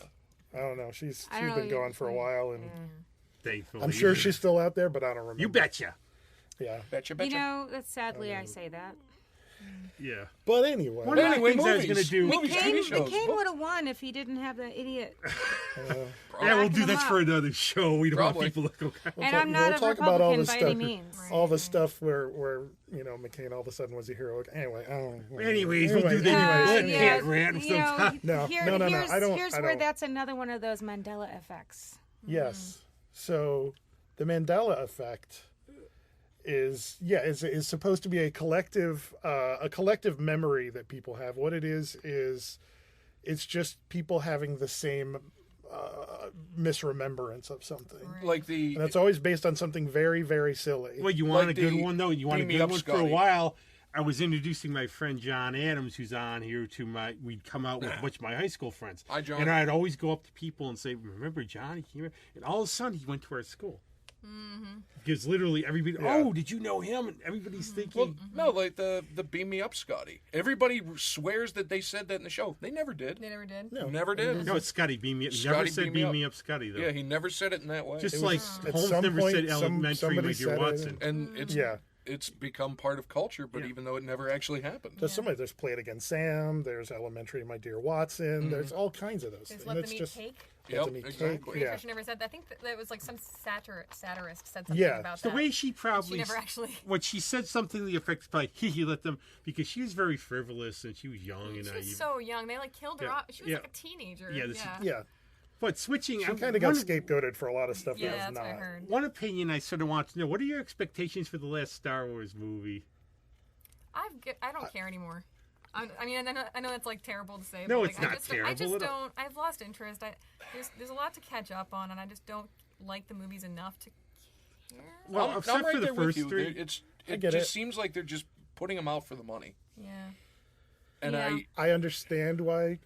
I don't know. She's I don't know been you- gone for a while, and Thankfully, I'm sure she's still out there, but I don't remember. You betcha. Yeah. Betcha. You know, that's sadly I say that. Yeah. But anyway. One of the Anyway, things I was movies. going to do. Movies, TV shows. McCain would have won if he didn't have that idiot. Yeah, we'll Backing do him that up. for another show. We don't Probably. want people to go. And I'm not a talk about all Republican this by stuff. any means. All the stuff where McCain all of a sudden was a hero. Anyway, I don't know. Anyways, we'll do that. Anyways, Blood cat rant you know, sometime. No, here- no. Here's, I don't. here's I where don't. that's another one of those Mandela effects. Yes. So the Mandela effect is supposed to be a collective memory that people have. What it is it's just people having the same misremembrance of something. Like And it's always based on something very, very silly. Well, you want Like a good the one though. You want a Beam Me good Up, one for a Scotty. while. I was introducing my friend John Adams, who's on here, we'd come out with a bunch of my high school friends. Hi, John. And I'd always go up to people and say, "Remember John? He came here?" And all of a sudden, he went to our school. Because literally everybody, oh, did you know him? And everybody's thinking. Well, no, like the Beam Me Up Scotty. Everybody swears that they said that in the show. They never did. They never did. No. Never did. No, it's Scotty Beam Me Up. He Scotty never said Beam Me Beam Up. Me Up Scotty, though. Yeah, he never said it in that way. Just It like was- at Holmes some never point, said elementary somebody Major said it. Watson. And it's become part of culture, but even though it never actually happened. There's Play It Again Sam, there's Elementary My Dear Watson, there's all kinds of those There's things. Let It's Them Eat just Cake. Let Them Eat exactly. Cake. Yeah. Patricia never said that. I think that was like some satirist said something Yeah. about The that. way she probably. She never actually. When she said something to the effect like, he let them. Because she was very frivolous and she was young and She naive. was so young. They like killed her Yeah. off. She was Yeah. like a teenager. Yeah, Yeah. But switching. She kind of got scapegoated for a lot of stuff Yeah, that that's was what I not. heard. One opinion I sort of want to know: what are your expectations for the last Star Wars movie? I don't care anymore. I mean, I know that's like terrible to say. No, but, it's like, not I terrible just at all. don't. I've lost interest. There's a lot to catch up on, and I just don't like the movies enough to care. Well, I'm except right for the there with first you. three. It get just it. seems like they're just putting them out for the money. Yeah. And Yeah. I understand why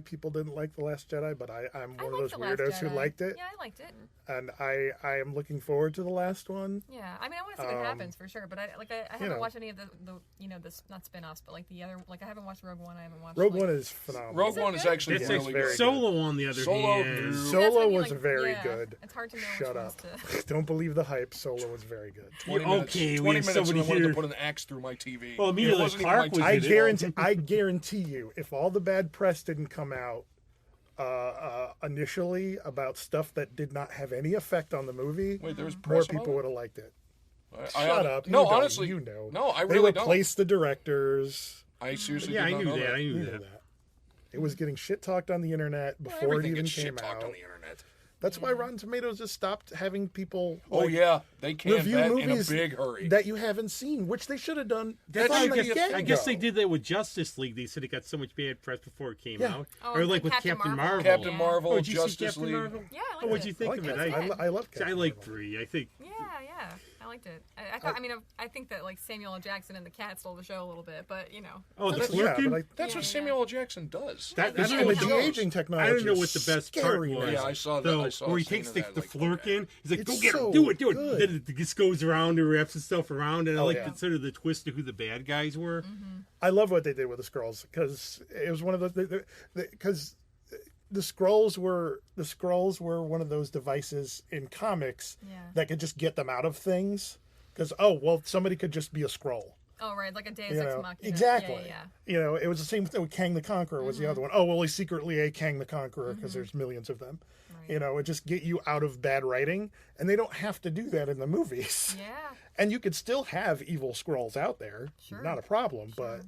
people didn't like The Last Jedi, but I'm one of those The Last weirdos who Jedi. liked it, Yeah, I liked it. and I am looking forward to the last one. Yeah, I mean, I want to see what happens for sure, but I haven't know. watched any of the not spin-offs, but like the other, like I haven't watched Rogue One. I haven't watched Rogue like, One is phenomenal. Rogue One is good? actually That's really very good. Solo, on the other Solo, hand. dude. That's Solo what I mean, was like, very yeah, good. It's hard to know Shut which up. ones to. Don't believe the hype. Solo was very good. 20 minutes, Okay, we 20 have minutes and somebody I wanted here. to put an axe through my TV. Well, It immediately wasn't even Clark my was TV. I guarantee you, if all the bad press didn't come out initially about stuff that did not have any effect on the movie, Wait, there was more press about people it? would have liked it. I- Shut up. No, You don't. honestly, You know. no, I They really don't. replaced the directors. I seriously Yeah, I did not knew know that. I You knew know that. that. It was getting shit talked on the internet Well, before it everything even gets came shit talked out. on the internet. That's why Rotten Tomatoes just stopped having people Oh like, yeah, they canned review that in a movies big hurry. that you haven't seen, which they should have done. That's from the like the- get-go. I guess they did that with Justice League. They said it got so much bad press before it came Yeah. out. Oh, or like and with Captain Captain Marvel. Marvel. Captain Yeah. Marvel, Oh, did you see Justice Captain League. Marvel? Yeah, I liked Oh, what'd it. you think I of like it? it. I love I Captain like Marvel. 3. I think. Yeah, I liked it. I thought. I mean, I think that like Samuel L. Jackson and the cat stole the show a little bit, but you know. Oh, the Yeah, flirting? but That's Yeah, what yeah. Samuel L. Jackson does. That- He's I in don't the know. The shows. aging technology. I don't know is what the best scary part was. Yeah, I saw that. Though, I saw where he a scene takes of the that, like, flirkin. He's like, It's go get him, so do it. good. Then it just goes around and wraps itself around. And I Oh, like yeah. the, sort of the twist of who the bad guys were. I love what they did with the Skrulls because it was one of those. Because the Skrulls were one of those devices in comics Yeah. that could just get them out of things. Because somebody could just be a Skrull. Oh right, like a Deus You Ex know, Machina. exactly. Yeah. You know, it was the same thing with Kang the Conqueror was the other one. Oh, well, he's secretly a Kang the Conqueror because there's millions of them. Right. You know, it just get you out of bad writing, and they don't have to do that in the movies. Yeah. And you could still have evil Skrulls out there, Sure. not a problem. But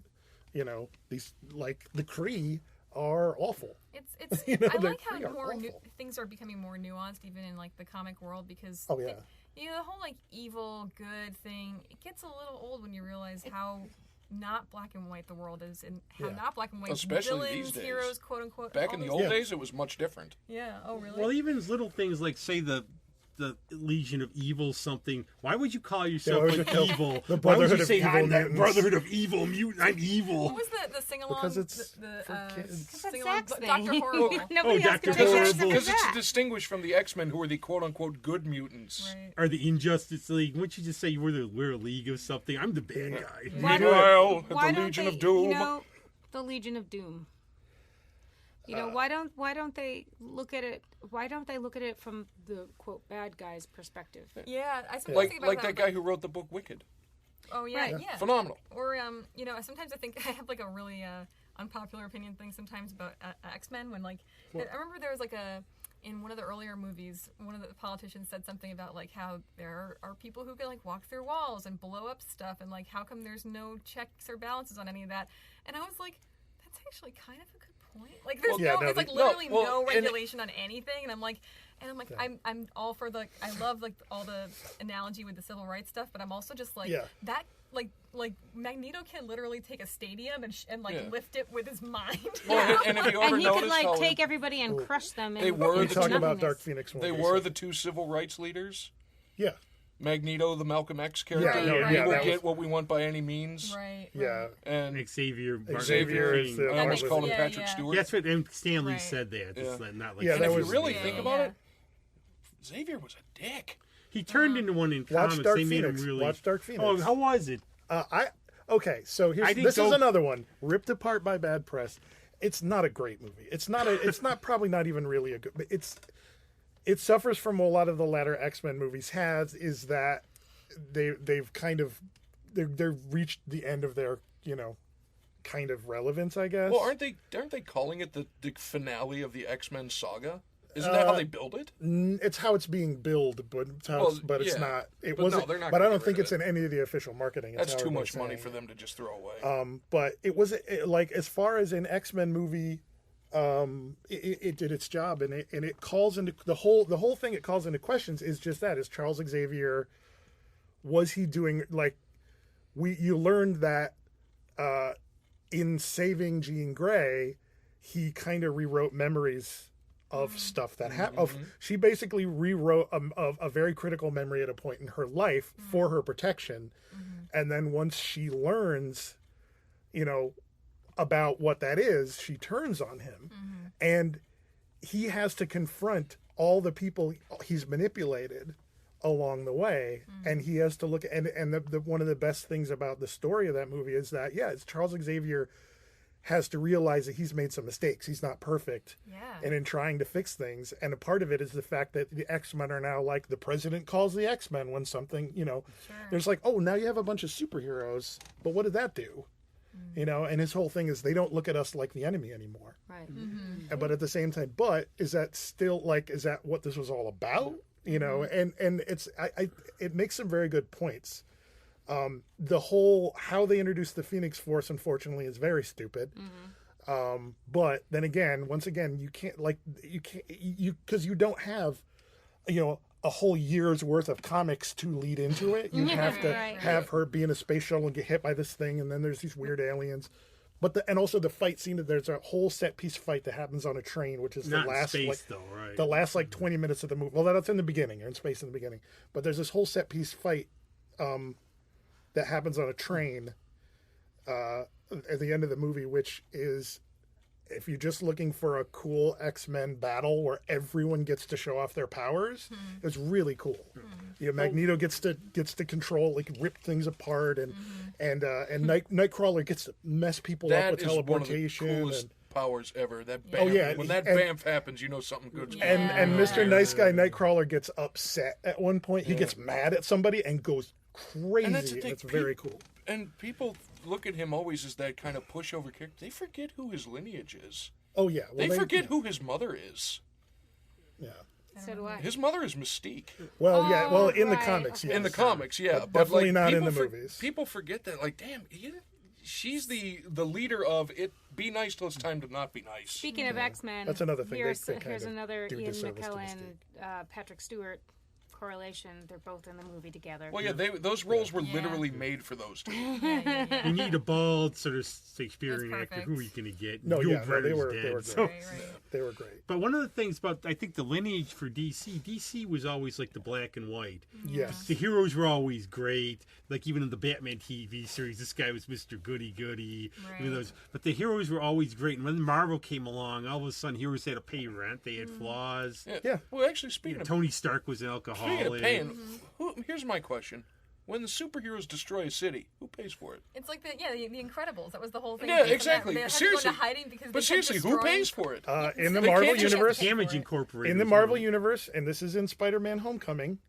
you know, these like the Kree are awful. It's. You know, I like they how are more awful. things are becoming more nuanced, even in like the comic world, because. Oh, yeah. You know, the whole like evil good thing. It gets a little old when you realize how not black and white the world is, and how Yeah. not black and white Especially villains, these days. heroes, quote unquote. Back all in the those- old Yeah. days, it was much different. Yeah. Oh really? Well, even little things like, say, the Legion of Evil something. Why would you call yourself why would like you call evil? the Why would Brotherhood you of say Evil I'm that Mutants? Brotherhood of Evil Mutant? I'm evil. What was the sing along? Because it's the for kids. That's sing along. Zach's thing. Dr. Horrible. Nobody Oh, else can Dr. take Horrible. credit for Because it's that. distinguished from the X-Men, who are the quote-unquote good mutants. Right. Or the Injustice League. Wouldn't you just say we're a league of something? I'm the bad guy. Why Meanwhile, don't- at why the don't Legion they- of Doom. You know, the Legion of Doom. You know, why don't they look at it? Why don't they look at it from the quote bad guy's perspective? Yeah, I sometimes like think about like that guy who wrote the book Wicked. Oh yeah, Right. yeah. Phenomenal. Or you know, sometimes I think I have like a really unpopular opinion thing sometimes about X-Men when like I remember there was like in one of the earlier movies, one of the politicians said something about like how there are people who can like walk through walls and blow up stuff, and like how come there's no checks or balances on any of that? And I was like, that's actually kind of a good point. Like there's it's like literally no regulation on anything, and I'm like, I'm all for the I love like all the analogy with the civil rights stuff, but I'm also just like that like Magneto can literally take a stadium and lift it with his mind. Well, and if you ever And he could notice like how take everybody and crush them. They and were You're the talking two- about Dark nothingness. Phoenix. they were the two civil rights leaders. Yeah. Magneto, the Malcolm X character. Right, we right. will that get was- what we want by any means. Right. Yeah. And Xavier. Xavier Martin is King. the- I almost Yeah, called him yeah, Patrick yeah. Stewart. That's what and Stanley Right. said that. It's Yeah. not like Yeah, And that if was- you really Yeah, think yeah. about it, Xavier was a dick. He turned into one in Watch comics. Dark They made Phoenix. him really. Watch Dark Phoenix. Oh, how was it? Okay, so this is another one ripped apart by bad press. It's not a great movie. It's not probably not even really a good. But it suffers from a lot of the latter X-Men movies is that they've kind of they've reached the end of their kind of relevance, I guess. Well, aren't they calling it the finale of the X-Men saga? Isn't that how they build it? It's how it's being billed, but it's not. It wasn't. No, but I don't think it's in any of the official marketing. That's too much money for them to just throw away. But it was like, as far as an X-Men movie, it did its job, and it calls into the whole thing. It calls into questions is just that: is Charles Xavier, was he doing like you learned that in saving Jean Grey, he kind of rewrote memories of stuff that happened. She basically rewrote a very critical memory at a point in her life for her protection, and then once she learns, about what that is, she turns on him, and he has to confront all the people he's manipulated along the way, and he has to look at, and the one of the best things about the story of that movie is that it's Charles Xavier has to realize that he's made some mistakes. He's not perfect. Yeah. And in trying to fix things. And a part of it is the fact that the X-Men are now like the president calls the X-Men when something, there's like, oh, now you have a bunch of superheroes. But what did that do? And his whole thing is they don't look at us like the enemy anymore. Right. But at the same time, is that still is that what this was all about? And it makes some very good points. The whole how they introduced the Phoenix Force, unfortunately, is very stupid. But then again, once again, you can't because you don't have, a whole year's worth of comics to lead into it. You have to have her be in a space shuttle and get hit by this thing, and then there's these weird aliens. But and also the fight scene, there's a whole set piece fight that happens on a train, which is Not the last in space, though, right? the last 20 minutes of the movie. Well, that's in the beginning. You're in space in the beginning, but there's this whole set piece fight that happens on a train at the end of the movie, which is, if you're just looking for a cool X-Men battle where everyone gets to show off their powers, it's really cool. Magneto gets to control, rip things apart, and Nightcrawler gets to mess people up with teleportation. One of the coolest powers ever. That Oh, yeah. When that bamf happens, something good's going on. And Mr. Nice Guy Nightcrawler gets upset at one point. He gets mad at somebody and goes crazy. And that's the thing. It's very cool. And people look at him always as that kind of pushover character. They forget who his lineage is. Oh, yeah. Well, they forget who his mother is. Yeah. So do I. His mother is Mystique. Well, yeah. Well, in the right. comics, yes. In the comics, yeah. But definitely not in the people movies. People forget that, damn, she's the leader of it. Be nice till it's time to not be nice. Speaking of X-Men, that's another thing. Here's They kind of another do Ian disservice to McKellen, Patrick Stewart correlation. They're both in the movie together. Well, yeah, those roles were literally made for those two. You need a bald sort of Shakespearean actor. Who are you going to get? No, Yul they Brynner's were dead, great. so- They were great. But one of the things about, I think, the lineage for DC was always like the black and white. Yes. The heroes were always great. Like even in the Batman TV series, this guy was Mr. Goody Goody. Right. But the heroes were always great. And when Marvel came along, all of a sudden heroes had to pay rent. They had flaws. Yeah. Well, actually, speaking of Tony Stark was an alcoholic. paying, here's my question. When the superheroes destroy a city, who pays for it? It's like the Incredibles. That was the whole thing. Yeah, They exactly. had to go Seriously. into hiding because But they seriously, kept who destroying- pays for it? In the They Marvel can't just universe, pay for Damage it. Incorporated. in the was Marvel one of them. universe, and this is in Spider-Man: Homecoming,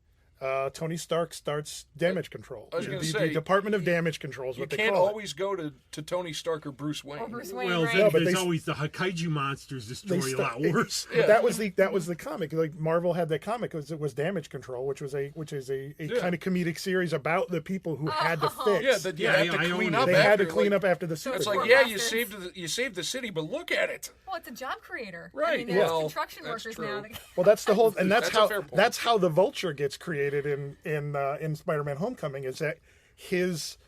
Tony Stark starts damage control. I was gonna the say, Department of Damage Control is You what they can't call always go to Tony Stark or Bruce Wayne. Or Bruce Wayne, Well, right? No, but there's they- always the kaiju monsters destroy a lot worse. But that was the comic. Like Marvel had that comic. It was Damage Control, which is a kind of comedic series about the people who had to fix. Yeah, that you Yeah, have to I clean own up it. they had to after, clean up after the It's super. like, Poor yeah, you bastards. saved the city, but look at it. Well, it's a job creator. Right, I mean, there's well, construction that's workers true. now. Well, that's the whole, and That's a fair point. that's how the Vulture gets created in Spider-Man: Homecoming. Is that his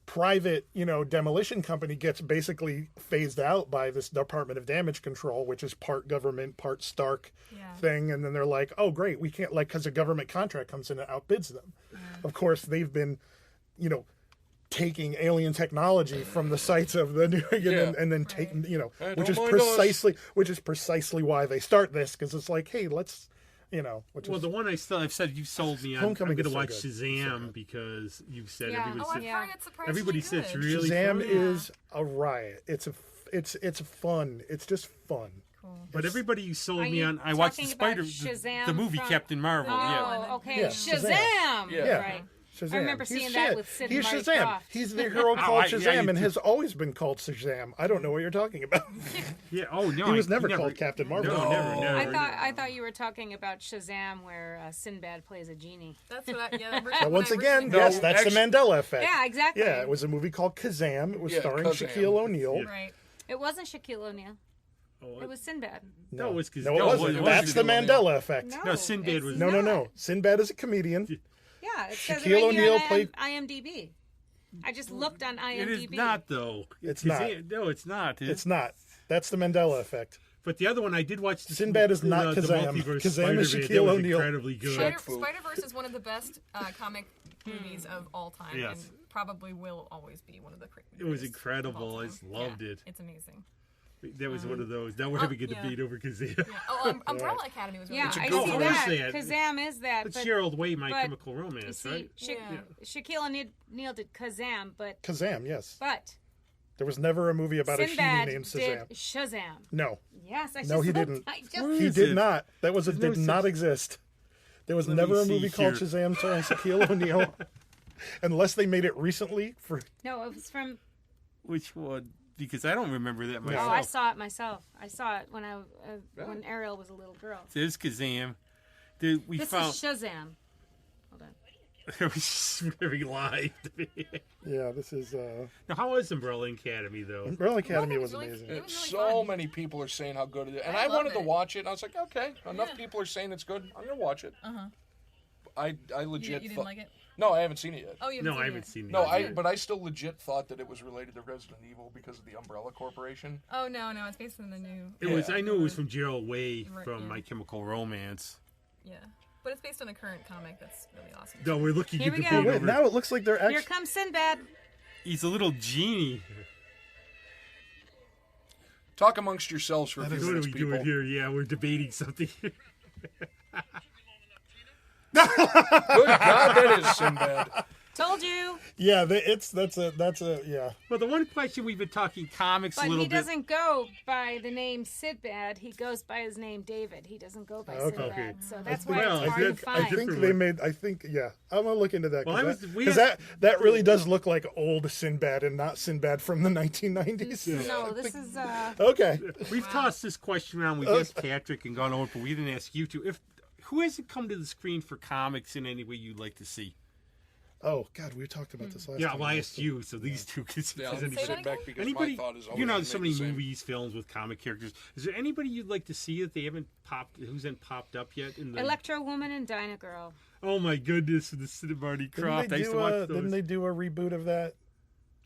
private, demolition company gets basically phased out by this Department of Damage Control, which is part government, part Stark thing. And then they're like, oh, great, we can't, because a government contract comes in and outbids them. Of course, they've been, taking alien technology from the sites of the new, and then taking, Hey, which don't is mind us. precisely why they start this, because it's like, hey, let's Which Well, is, the one I've said you've sold me on. Homecoming I'm going is to so watch good. Shazam because you've said Yeah. everybody Oh, I've said, heard it's surprisingly everybody good. said it's really Shazam fun. is a riot. It's fun. It's just fun. But everybody you sold me on, I talking watched about the Shazam movie from- Captain Marvel. yeah. Oh, okay. Yeah, Shazam. Yeah. Right. Shazam. I remember He's seeing that shit. with Sid He's and Marty Shazam. Krofft. He's the hero called yeah, Shazam you and do. has always been called Shazam. I don't know what you're talking about. Yeah. Oh no, He was never called Captain Marvel. No, never. I thought you were talking about Shazam, where Sinbad plays a genie. That's what I. Yeah. But once again, No, yes, that's actually- the Mandela effect. Yeah, exactly. Yeah, it was a movie called Kazam. It was Yeah, starring Kazam. Shaquille O'Neal. Right. It wasn't Shaquille O'Neal. Oh, It was Sinbad. no, it was No, it wasn't. it That's the Shaquille Mandela effect. No, No, Sinbad it's was- No. Sinbad is a comedian. Yeah, it says Shaquille it right here O'Neal on played- IMDb. I just looked on IMDb. It is not though. It's No, it's not. It's not. That's the Mandela effect. But the other one I did watch. Sinbad is not the Kazam. Multiverse Kazam is Spider-Man. That Shaquille was O'Neal. incredibly good. Spider-Verse is one of the best comic movies of all time, Yes. and probably will always be one of the. It was greatest of incredible. all I time. just loved it. It's amazing. That was one of those. Now we're having a yeah. debate over Kazam. Yeah. Oh, Umbrella Academy was really Yeah, good. I good see one. that. Is that? Kazam is that. But But Gerald Way, My but Chemical you Romance, see, right? Shaquille O'Neal did Kazam, but Kazam, yes. There was never a movie about Sinbad a she named did Shazam. Shazam. No, Yes, I just No, he looked. didn't. I just, Where he is did it? not. That was There's no did not such- exist. There was Let me never a see movie called here. Shazam starring Shaquille O'Neal, unless they made it recently for. no, it was from. Which one? Because I don't remember that Oh, myself. I saw it myself. I saw it when when Ariel was a little girl. There's Kazam. Dude, we This found is Shazam. Hold on. it was very live. Yeah, this is. Now, how was Umbrella Academy though? Umbrella Academy it was was really- amazing. it was really So fun. many people are saying how good it is, and I I love wanted to it. watch it. And I was like, okay, enough people are saying it's good. I'm gonna watch it. I You legit. didn't thought- like it? No, I haven't seen it yet. Oh, you No, haven't I seen haven't it? seen it. No, yet. but I still legit thought that it was related to Resident Evil because of the Umbrella Corporation. Oh no, it's based on the new. It was. Yeah. I knew it was from Gerald Way Right, from yeah. My Chemical Romance. Yeah, but it's based on a current comic that's really awesome. No, we're looking Here at we the go. big Wait, over. now it looks like they're Here actually. comes Sinbad. He's a little genie. Talk amongst yourselves for a few What are minutes, we people. doing here? Yeah, we're debating something. Good God, that is Sinbad. Told you. Yeah, that's a yeah. Well, the one question we've been talking comics But a little he bit. doesn't go by the name Sinbad. He goes by his name David. He doesn't go by Okay. Sinbad. Okay. So that's Well, why I it's hard to think- I find. I think Different they one. made. I think yeah. I'm gonna look into that Well, we because have- that really does look like old Sinbad and not Sinbad from the 1990s. No, this is Okay. We've tossed this question around. We've asked Patrick and gone over, but we didn't ask you two. Who hasn't come to the screen for comics in any way you'd like to see? Oh God, we talked about this last Yeah, time. well, I asked you, so these two can Yeah, I'll anybody- sit back because Anybody, my thought is always you know, to there's so make many the same. movies, films with comic characters. Is there anybody you'd like to see that they haven't popped, who's popped up yet? In the Electro Woman and Dinah Girl. Oh my goodness, the Marty Croft. I used to watch those. Didn't they do a reboot of that?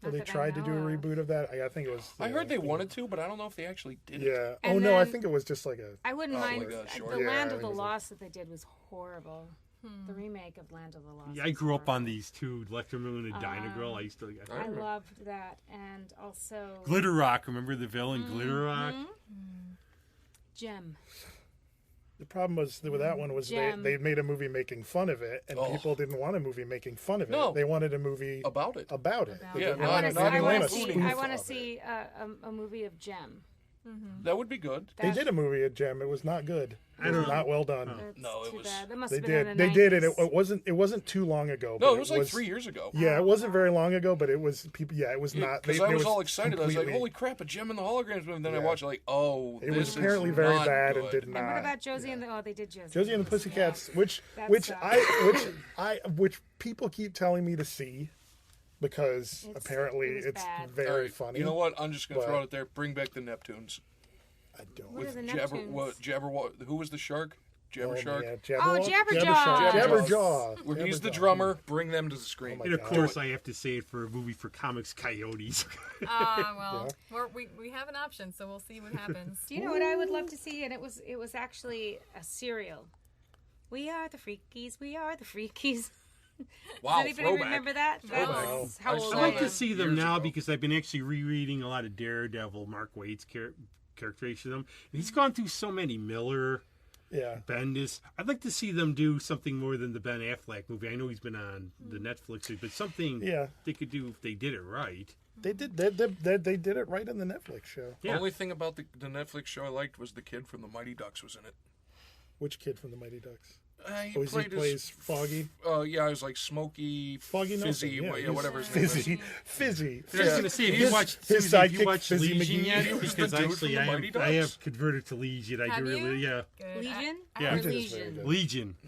Or Not they that I tried to do a know of. reboot of that? I think it was. I heard they wanted to, but I don't know if they actually did. Yeah. And Oh no, I then- think it was just like a. I wouldn't Oh, mind. like a short. The Yeah, Land I of the think it was Lost that they did was horrible. The remake of Land of the Lost. Yeah, I was grew up on horrible. these two, Electro Moon and Dinah Girl. I used to. I loved that, and also Glitter Rock. Remember the villain Glitter Rock? Gem. The problem was with that one was Gem. they made a movie making fun of it, and Oh. people didn't want a movie making fun of it. No. They wanted a movie About it. about it. They Yeah, didn't not- I want want not to even see. including I want to of it. see a movie of Gem. That would be good. They did a movie at Gem. It was not good. It was don't- not well done. That's No, it too was- bad. That must They have been in did. the They did, and 90s. it wasn't too long ago. No, but it was like 3 years ago. Yeah, it wasn't very long ago, but it was people. Yeah, it was not. Because they- I it was all excited. I was like, completely- "Holy crap, a Gem in the Holograms!" And then I Yeah. watched it, like, "Oh, It this was is apparently very not bad good. and did And not. what about Josie and the? Oh, they did Josie. Josie and the Pussycats, Yeah. which That's, which people keep telling me to see because It apparently was it's bad. very All right, funny. You know what? I'm just going to But- throw it there. Bring back the Neptunes. I don't. What are the Jabber, Neptunes? who was the shark? Jabber Oh, Shark. yeah, Jabberjaw. Jabberjaw. We're he's the Jabberjaw. drummer. Bring them to the screen. Oh my And of God. course, I have to say it for a movie for comics, Coyotes. Well, we have an option, so we'll see what happens. Do you know what I would love to see? And it was actually a serial. We are the Freakies. We are the Freakies. Wow, Does anybody throwback. remember that? Throwback. That's how I old saw I'd I like to am. see them Years now ago. because I've been actually rereading a lot of Daredevil, Mark Waid's characterization of them. And he's gone through so many Miller. Yeah. Bendis. I'd like to see them do something more than the Ben Affleck movie. I know he's been on the Netflix, but something they could do if they did it right. They did it right in the Netflix show. The only thing about the Netflix show I liked was the kid from the Mighty Ducks was in it. Which kid from the Mighty Ducks? He plays Foggy. Yeah, I was like Smoky, Foggy Fizzy, Nelson, whatever his name is. Fizzy. I was going to see if you watched his Suzi, sidekick, you watched Fizzy Legion McGee. yet? He was the Because dude from actually, the Mighty I have Ducks. converted to Legion. I Have do you? really, Good. Legion? I Legion is very good.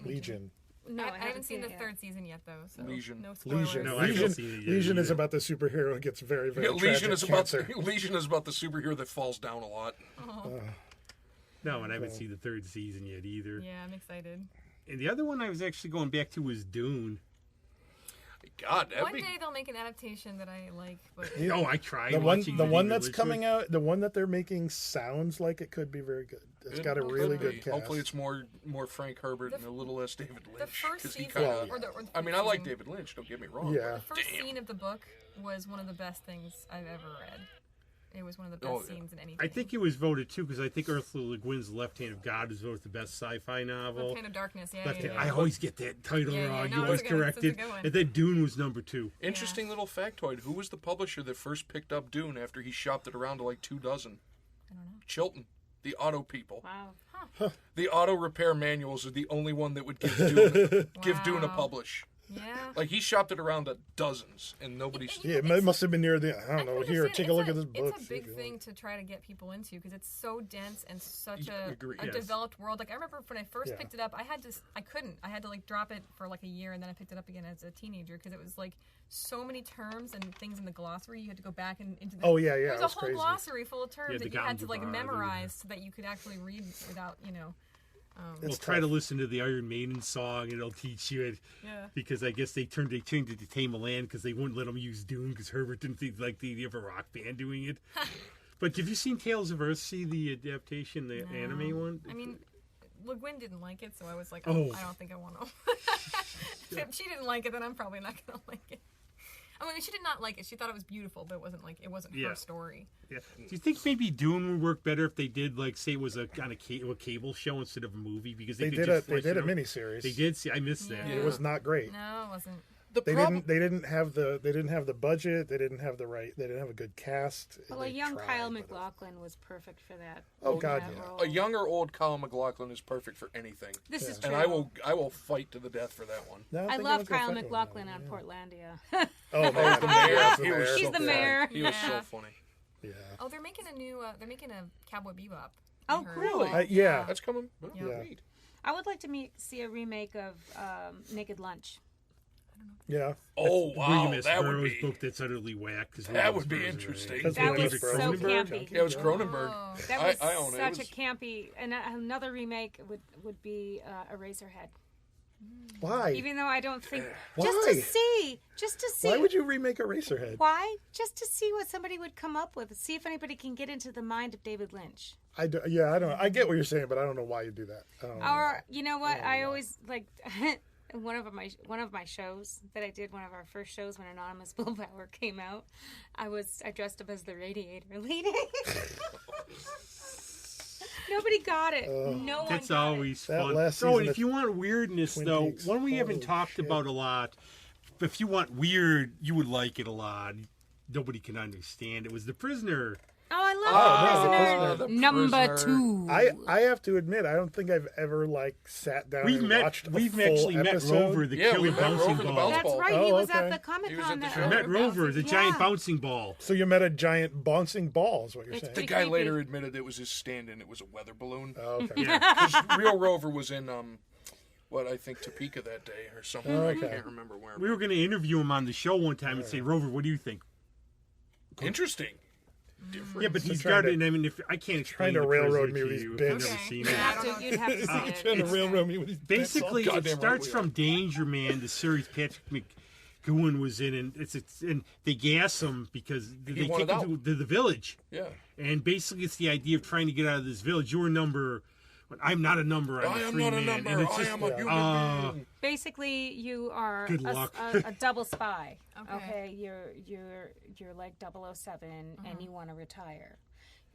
Legion. No, I haven't seen the it yet. third season yet, though. So Legion. No spoilers. Legion. No, I haven't seen it yet Legion is either. about the superhero who gets very, very Legion is tragic about cancer. Legion is about the superhero that falls down a lot. No, and I haven't seen the third season yet either. Yeah, I'm excited. And the other one I was actually going back to was Dune. God, One day they'll make an adaptation that I like, but Oh, I tried The watching one that's Religion. coming out, the one that they're making sounds like it could be very good. It's got a really good cast. Hopefully, it's more Frank Herbert and a little less David Lynch. the first 'cause he season, kinda- or the I mean, I like season- David Lynch. Don't get me wrong. Yeah. The first scene of the book was one of the best things I've ever read. It was one of the best scenes in anything. I think it was voted too because I think Ursula Le Guin's Left Hand of God was voted the best sci-fi novel. Left Hand of Darkness. Yeah, Left yeah, Hand- yeah. I always get that title Yeah, yeah, wrong. no, You always it's a good- it's a corrected. good one. And then Dune was number 2. Interesting little factoid. Who was the publisher that first picked up Dune after he shopped it around to like 24? I don't know. Chilton, the auto people. Wow. The auto repair manuals are the only one that would give Dune a Wow. publish. Yeah. Like he shopped it around to dozens, and nobody's. Yeah, it must have been near the. I don't know. can Here, understand. take a look at this book. It's a big thing to try to get people into because it's so dense and such a Agree. a Yes. developed world. Like I remember when I first Yeah. picked it up, I had to like drop it for like a year, and then I picked it up again as a teenager because it was like so many terms and things in the glossary. You had to go back and into the. Oh, yeah, There was it a was whole crazy. glossary full of terms Yeah, that the you had to like Gaudenbach, memorize so that you could actually read without Well, try to listen to the Iron Maiden song, and it'll teach you it. Yeah. Because I guess they changed it to Tame a Land because they wouldn't let them use Dune because Herbert didn't think like the idea of a rock band doing it. But have you seen Tales of Earth? See the adaptation, the anime one? I mean, Le Guin didn't like it, so I was like, Oh. I don't think I want to. If she didn't like it, then I'm probably not going to like it. I mean, she did not like it. She thought it was beautiful, but it wasn't Yeah. her story. Yeah. Do you think maybe Dune would work better if they did like say it was a cable show instead of a movie? Because They could did just a flesh it out. miniseries. They did. See, I missed that. Yeah. It was not great. No, it wasn't. They didn't have the budget. They didn't have a good cast. Well, They a young tried, Kyle but- MacLachlan was perfect for that. Oh, God, that yeah. role. A young or old Kyle MacLachlan is perfect for anything. This is true. And I will fight to the death for that one. No, I think love was gonna Kyle fuck with MacLachlan him, on yeah. Portlandia. Oh, man, The mayor, he was mayor. so He's the funny. mayor. He was so Yeah. funny. Yeah. Oh, they're making a Cowboy Bebop. Oh, I heard. cool. Yeah. That's coming. Oh, Yeah. neat. I would like to see a remake of Naked Lunch. Yeah. Oh wow, William S. that would Burroughs be book that's utterly whack. that would be interesting. That's That William was S. so Burroughs. campy. Yeah, it was Cronenberg. Oh. That was I own it. such It a campy. And another remake would be Eraserhead. Why? Even though I don't think Why? just to see. Why would you remake Eraserhead? Why? Just to see what somebody would come up with. See if anybody can get into the mind of David Lynch. I don't know. I get what you're saying, but I don't know why you do that. I don't know. Or you know what? I always like one of my shows that I did. One of our first shows when Anonymous Willpower came out. I dressed up as the Radiator Lady. Nobody got it. No one. That's got always That fun. last Oh, season and if of you want weirdness, Twin though, Peaks. one we haven't Holy talked shit. about a lot, but if you want weird, you would like it a lot. Nobody can understand. It was The Prisoner. Oh, I love Oh, The The Number Prisoner. 2. I have to admit, I don't think I've ever sat down We've and met. watched a We've full actually episode. met Rover, the Yeah, we killer met bouncing Rover the ball. bounce That's ball. right. Oh, He was okay. at the Comic He was Con. at the I show. met Rover, the giant bouncing ball. So you met a giant bouncing ball, is what you're It's saying? The Pretty guy creepy. later admitted it was his stand-in. It was a weather balloon. Oh, okay. Yeah. 'Cause real Rover was in I think Topeka that day or something. Okay. I can't remember where. We were going to interview him on the show one time and say, Rover, what do you think? Interesting. Different. Yeah, but he's trying got to- it. And I mean, if I can't explain trying to The railroad Prisoner me with to these you. bits. I've never Okay. seen Yeah, it. You'd have to see it. Trying to It's- railroad me with these bits. Basically, it Goddamn right starts we from are. Danger Man, the series Patrick McGowan was in, and they gas him because they wanted take him to the village. Yeah. And basically, it's the idea of trying to get out of this village. You're a number. I'm not a number. I'm I a am free not a man. number. And it's I just, am a human being. Basically, you are Good luck. a double spy. Okay. Okay, you're like 007 and you want to retire.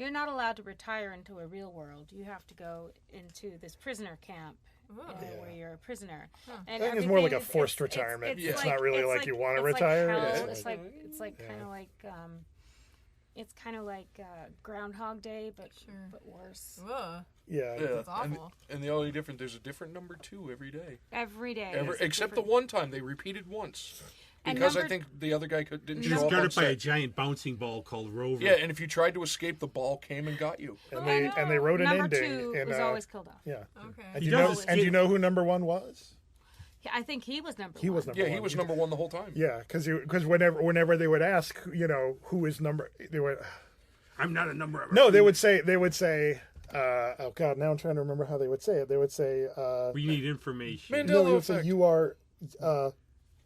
You're not allowed to retire into a real world. You have to go into this prisoner camp. Where you're a prisoner. And I think it's more like a everything forced retirement. It's like, not really like you want to retire. It's like it's kind of like Groundhog Day, but worse. Ugh. Yeah. That's awful. And the only different, there's a different number 2 every day. Every day. Except the one time they repeated once. Because I think the other guy didn't show up. Guarded by a giant bouncing ball called Rover. Yeah, and if you tried to escape, the ball came and got you. And they wrote an number ending. 2 was always killed off. Yeah. Okay. And you know who number 1 was? Yeah, I think he was number 1. He was number 1. Yeah, he was number 1 the whole time. Yeah, because whenever they would ask, who is number, they would. I'm not a number. No, they would say. Oh God! Now I'm trying to remember how they would say it. They would say. We need information. Mandela No, they would say effect. you are.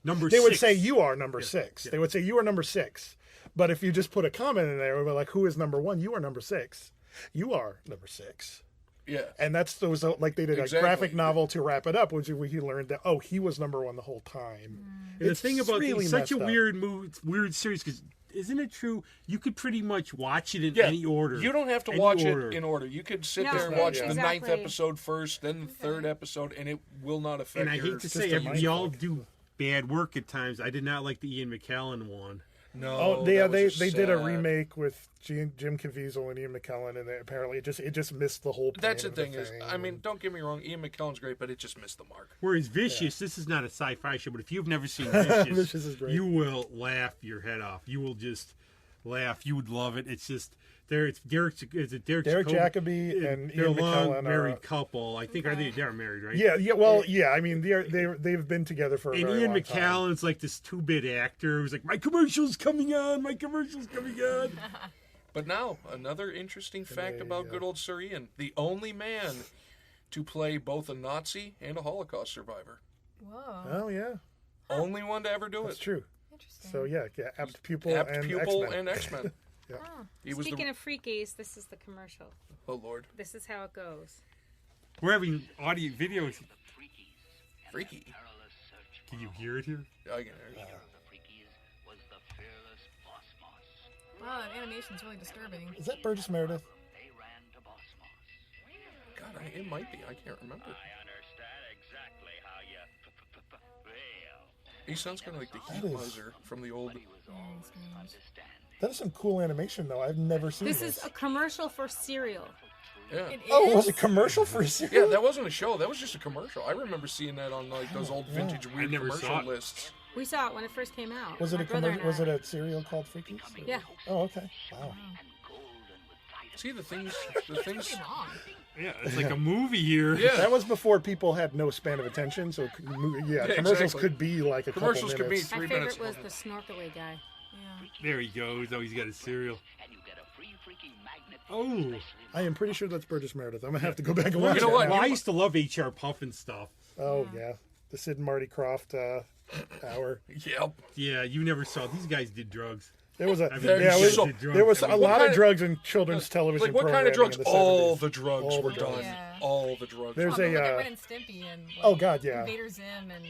Number They 6. would say you are number 6. They would say you are number 6. But if you just put a comment in there, it would be like, who is number 1? You are number 6. You are number 6. Yeah. And that's those like they did a graphic novel to wrap it up, which he learned that he was number 1 the whole time. And the thing about really it's such a messed up. weird series because isn't it true? You could pretty much watch it in any order. You don't have to watch it in order. You could sit there and watch the 9th episode first, then the 3rd episode, and it will not affect. And I hate to say, we all do bad work at times. I did not like the Ian McKellen one. No. They did a remake with Jim Caviezel and Ian McKellen, and apparently it just missed the whole. That's the thing is, I mean, don't get me wrong, Ian McKellen's great, but it just missed the mark. Whereas Vicious, this is not a sci-fi show, but if you've never seen Vicious, Vicious is great. You will laugh your head off. You will just laugh. You would love it. It's just. It's Derek Jacobi and they're Ian a long McKellen married couple. I think they're married, right? Yeah. Well, yeah. I mean, they've been together for a very Ian long McKellen's time. like this 2-bit actor who's like, my commercial's coming on. But now another interesting fact about good old Sir Ian: the only man to play both a Nazi and a Holocaust survivor. Whoa. Oh yeah. Only one to ever do That's it. true. Interesting. So yeah, apt pupil and X-Men. Yeah. Speaking of freakies, this is the commercial. Oh Lord. This is how it goes. We're having audio videos. Freaky. Can you hear it here? I can hear it. Wow, that animation's really disturbing. Is that Burgess Meredith? God, it might be. I can't remember. He sounds kind of like the Heat Miser from the old. That is some cool animation, though. I've never seen This is a commercial for cereal. Yeah. Oh, was it a commercial for a cereal? Yeah, that wasn't a show. That was just a commercial. I remember seeing that on like those old vintage weird commercial lists. We saw it when it first came out. Was it was it a cereal called Freakies? Yeah. Oh, okay. Wow. See the things. Yeah, it's like a movie here. Yeah. That was before people had no span of attention, so commercials exactly. could be like a Commercials couple could be minutes. 3 My minutes. favorite was the snorkeling guy. Yeah. There he goes. Oh, he's got his cereal. Oh. I am pretty sure that's Burgess Meredith. I'm gonna have to go back and watch You know it what? now. Well, I used to love H.R. Puffin stuff. Oh yeah, the Sid and Marty Krofft hour. Yep. Yeah, you never saw. These guys did drugs. There was a I mean, there was a What lot kind of of- drugs in children's television. Like what kind of drugs? programming in the All 70s. the drugs All the were drugs. done. Yeah. All the drugs. There's Look at a Ren and Stimpy and like, oh god, yeah, Invader Zim and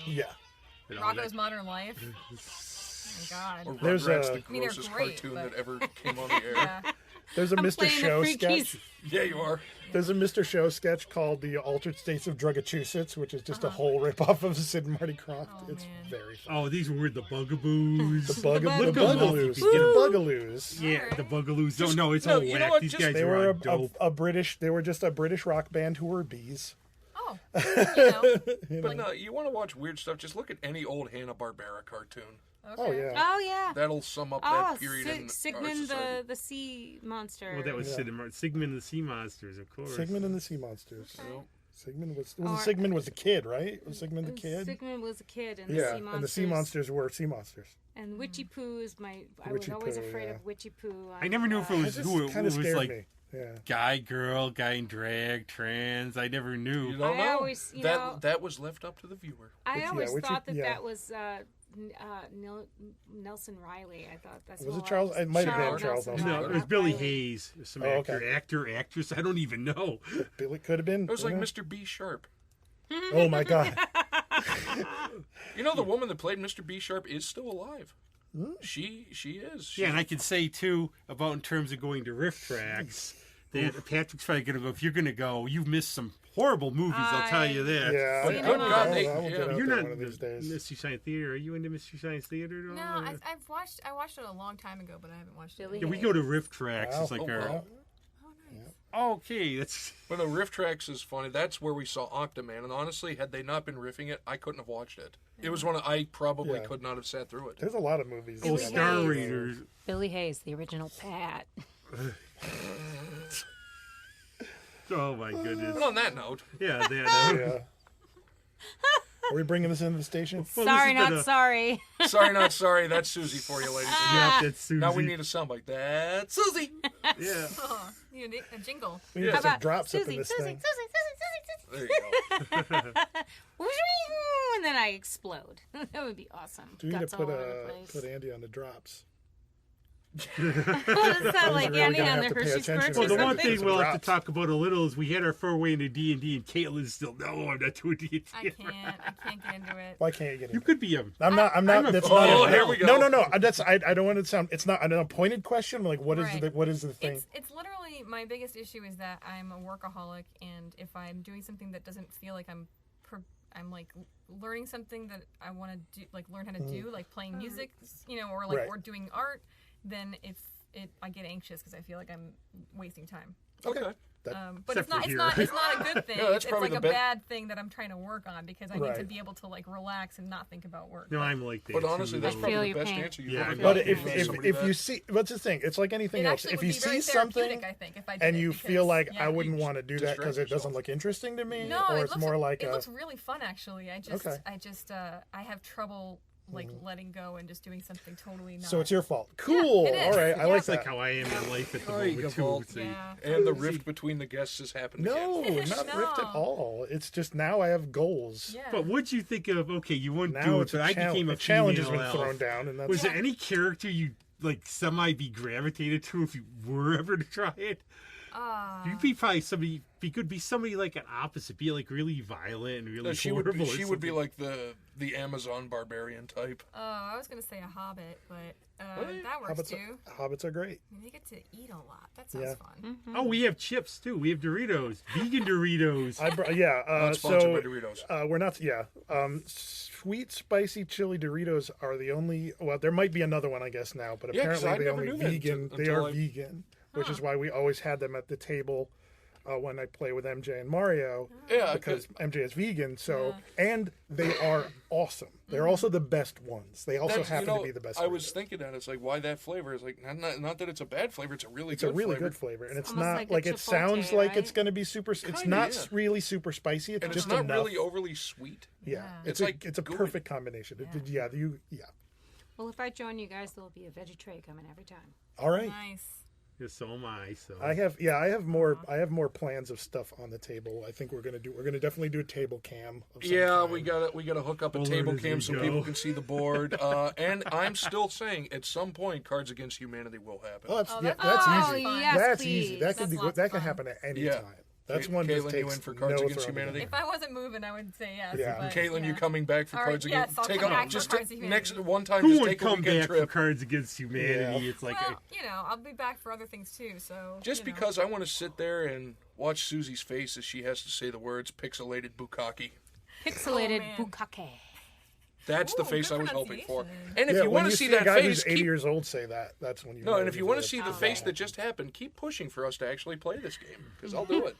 yeah. You know, Rocko's that- Modern Life. Oh my God. Or There's Rugrats, a- the I mean, they're grossest great, cartoon but- that ever came on the air. Yeah. There's a I'm Mr. playing the Show Freakies. sketch. Yeah, you are. There's a Mr. Show sketch called The Altered States of Drugachusetts, which is just a whole ripoff of Sid and Marty Krofft. Oh, It's man. very fun. Oh, these were the Bugaboos. The Bugaloos. Bugaloos. Woo! The Bugaloos. Yeah, the Bugaloos. No, it's no, all you know whack. what, These just- guys They were were on dope. a British. They were just a British rock band who were bees. Oh. You know. But no, you want to watch weird stuff? Just look at any old Hanna-Barbera cartoon. Okay. Oh yeah. Oh yeah. That'll sum up Oh, that period in our Sigmund society. the sea monster. Well, that was Yeah. Sigmund and the Sea Monsters, of course. Sigmund and the Sea Monsters. Okay. Sigmund was Or- Sigmund was the kid, right? Was Sigmund the kid? Sigmund was a kid, and the Yeah, sea monsters. and the sea monsters were sea monsters. And Witchy Poo is my. I Witchy was always Poo, afraid yeah. of Witchy Poo. I never knew if it It was just who it kind of was scared like me. Yeah. guy, girl, guy in drag, trans. I never knew. You don't I know. always, you that know- that was left up to the viewer. I Witchy- always yeah, Witchy- thought that yeah. that was Nelson Riley. I thought that's Was all it Charles? I- It might have been Charles Nelson Nelson. No, Riley. it was Billy Riley. Hayes, some Oh, actor, okay. actress. I don't even know. Billy could have been. It was like yeah. Mr. B Sharp. Oh my god. You know the woman that played Mr. B Sharp is still alive. She is. Yeah, and I can say too about in terms of going to riff tracks. That Patrick's probably gonna go. If you're gonna go, you've missed some horrible movies. I'll tell you that. Yeah, But good God, You're not one of these days. Mystery Science Theater. Are you into Mystery Science Theater at all? No, I watched it a long time ago, but I haven't watched it. Yeah, we go to riff tracks. It's like Oh, our. wow. Oh, nice. Okay, that's. But the riff tracks is funny. That's where we saw Octoman, and honestly, had they not been riffing it, I couldn't have watched it. It was one I probably could not have sat through it. There's a lot of movies. Oh, Billy Star Hayes. Raiders. Billy Hayes, the original Pat. Oh my goodness. And on that note, Yeah, Yeah. Are we bringing this into the station? Well, Sorry, this has not been a- sorry. sorry, not sorry. That's Susie for you, ladies and gentlemen. Yeah, that's Susie. Now we need a soundbite. That's Susie. Yeah. Oh, you need a jingle. We need How some about drops up Susie, in this Susie, thing. Susie, Susie, Susie, Susie. There you go. And then I explode. That would be awesome. Do we need Guts to all put over the place. put Andy on the drops? Well, it's not like really Andy gonna on have the to pay Hershey attention Squirts to Well, or the one something. thing Some we'll have to drops. talk about a little is we had our foray into D&D, and Caitlin's still, no, I'm not doing D&D. I can't get into it. Why can't you get You it? could be a... I'm not. I'm a- That's Oh, not. here we go. No. That's. I don't want it to sound. It's not an appointed question. Like, what is Right. what is the thing? It's literally my biggest issue is that I'm a workaholic, and if I'm doing something that doesn't feel like I'm like learning something that I want to do, like learn how to do, like playing music, or like Right. or doing art, then I get anxious because I feel like I'm wasting time. Okay. But Except it's for not here. a good thing. No, that's it's probably like the a best- bad thing that I'm trying to work on because I need to Right. be able to like relax and not think about work. No, I'm like that. But honestly, that's too. feel probably the your best pain. answer you've Yeah, ever I gotten But know. from somebody if that- you see, what's the thing? It's like anything It else. actually If would you be very see therapeutic, something I think, if I did and it, you because, feel like yeah, I wouldn't want to do that because it distract doesn't yourself. look interesting to me, No, or it it's looks, more like it a. looks really fun actually. I just Okay. I have trouble like letting go and just doing something totally not. So it's your fault. Cool. it is. All right. I Yeah. like That's like that. how I am in life at the Oh, you moment, go, too. So yeah. And the rift between the guests has happened No, again. not No. rift at all. It's just now I have goals. Yeah. But what'd you think of, okay, you wouldn't Now do it, it's but I became a challenge has female been elf. thrown down, and that's Was there any character you like be gravitated to if you were ever to try it? You'd be probably somebody. You could be somebody like an opposite, be like really violent and really No, she horrible. would or she would be something. like the Amazon barbarian type. Oh, I was gonna say a hobbit, but Hey, that works hobbits. too. Hobbits are great. I mean, they get to eat a lot. That sounds Yeah. fun. Oh, we have chips too. We have Doritos, vegan Doritos. Not sponsored so by Doritos. we're not. Yeah, sweet spicy chili Doritos are the only. Well, there might be another one, I guess now, but Yeah, 'cause I apparently they never only knew that vegan. They until are I- vegan, which is why we always had them at the table when I play with MJ and Mario. Yeah, because MJ is vegan. So and they are awesome. They're also the best ones. They also That's- happen to be the best. I was flavors. thinking that it's like why that flavor is like not that it's a bad flavor. It's a really It's good a really flavor. good flavor, and it's almost not like a like it sounds chipotle, like it's right? going to be super. It's Kinda, not yeah. really super spicy. It's And just it's not enough. really overly sweet. Yeah, It's it's like it's a gooey. perfect combination. Yeah, Well, if I join you guys, there'll be a veggie tray coming every time. All right. Nice. Yeah, so am I. So I have more plans of stuff on the table. I think we're gonna definitely do a table cam. Of some Yeah, kind. we gotta hook up a We'll table learn as cam we so go. people can see the board. And I'm still saying at some point Cards Against Humanity will happen. Oh, that's Oh, yeah, that's- that's oh, easy. yes, That's please. easy. That could That's be lots that of can fun. happen at any Yeah. time. That's one that Caitlin, takes you in for Cards no Against throwing Humanity? If I wasn't moving, I would say yes. Yeah. But, Caitlin, yeah. you coming back for All right, Cards yes, Against? I'll Take come a back for just Cards take, Against next Humanity. one time. who Just would take a come weekend back trip. for Cards Against Humanity? Yeah. It's like Well, I'll be back for other things too. So Just because I want to sit there and watch Susie's face as she has to say the words "pixelated bukkake." Pixelated man. bukkake. That's the Ooh, face good I was hoping for. pronunciation. And if Yeah, you when want to see a that guy face, who's 80 keep, years old say that, that's when you. no. know And if he's you want a- to see the face that just happened, keep pushing for us to actually play this game because I'll do it.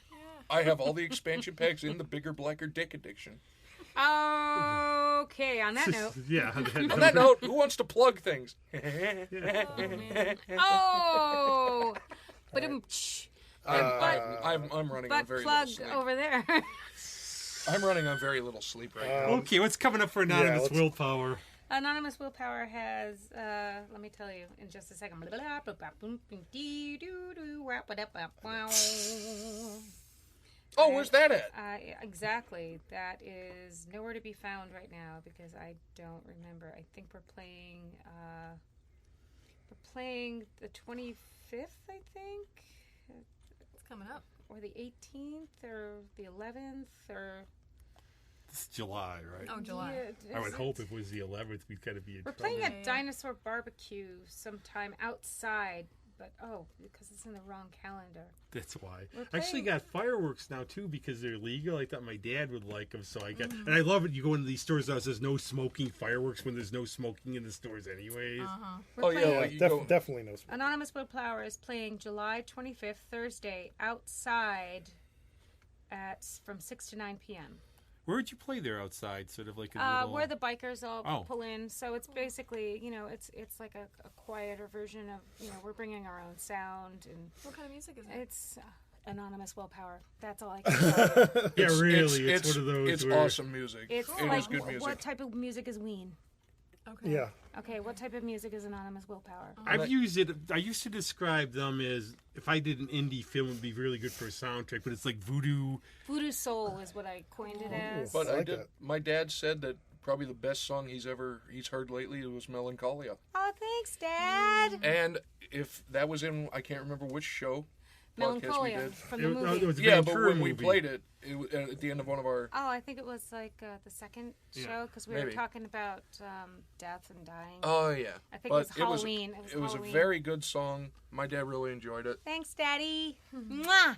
I have all the expansion packs in the bigger, blacker dick addiction. Okay, on that note. yeah. On that note, who wants to plug things? Oh! But I'm running on butt very plug little sleep. over there. I'm running on very little sleep right now. Okay, what's coming up for Anonymous let's- Willpower? Anonymous Willpower has, let me tell you in just a second. Oh, where's that at? Exactly. That is nowhere to be found right now because I don't remember. I think we're playing the 25th, I think, it's coming up. or the 18th, or the 11th, or It's July, right? Oh, July. Yeah, I would hope if it was the 11th, we'd kind of be in We're trouble. playing Yeah, a yeah. dinosaur barbecue sometime outside, but because it's in the wrong calendar. That's why. We're I actually playing- got fireworks now, too, because they're legal. I thought my dad would like them, so I got... And I love it. You go into these stores that says no smoking fireworks when there's no smoking in the stores anyways. Uh-huh. Oh yeah, like you go, Definitely no smoke. Anonymous Willpower is playing July 25th, Thursday, outside from 6 to 9 p.m. Where would you play there outside? Sort of like a little... Where the bikers all Oh. pull in. So it's basically, it's like a quieter version of, we're bringing our own sound, and What kind of music is it? it's Anonymous Willpower. That's all I can say. Yeah, really. It's one of those It's where... awesome music. It's It like, is good music. what type of music is Ween? Okay. Yeah. Okay, what type of music is Anonymous Willpower? I've used it. I used to describe them as if I did an indie film, it would be really good for a soundtrack. But it's like voodoo. Voodoo Soul is what I coined it as. But I I like did. that. My dad said that probably the best song he's heard lately was Melancholia. Oh, thanks, Dad. And if that was in, I can't remember which show. podcast we Melancholia did. from the movie. It was a Yeah, but Ventura when we movie. played it, at the end of one of our. Oh, I think it was like the second show because we were maybe. talking about death and dying. Oh yeah, I think but it was Halloween. It was a Halloween. very good song. My dad really enjoyed it. Thanks, Daddy. Mwah!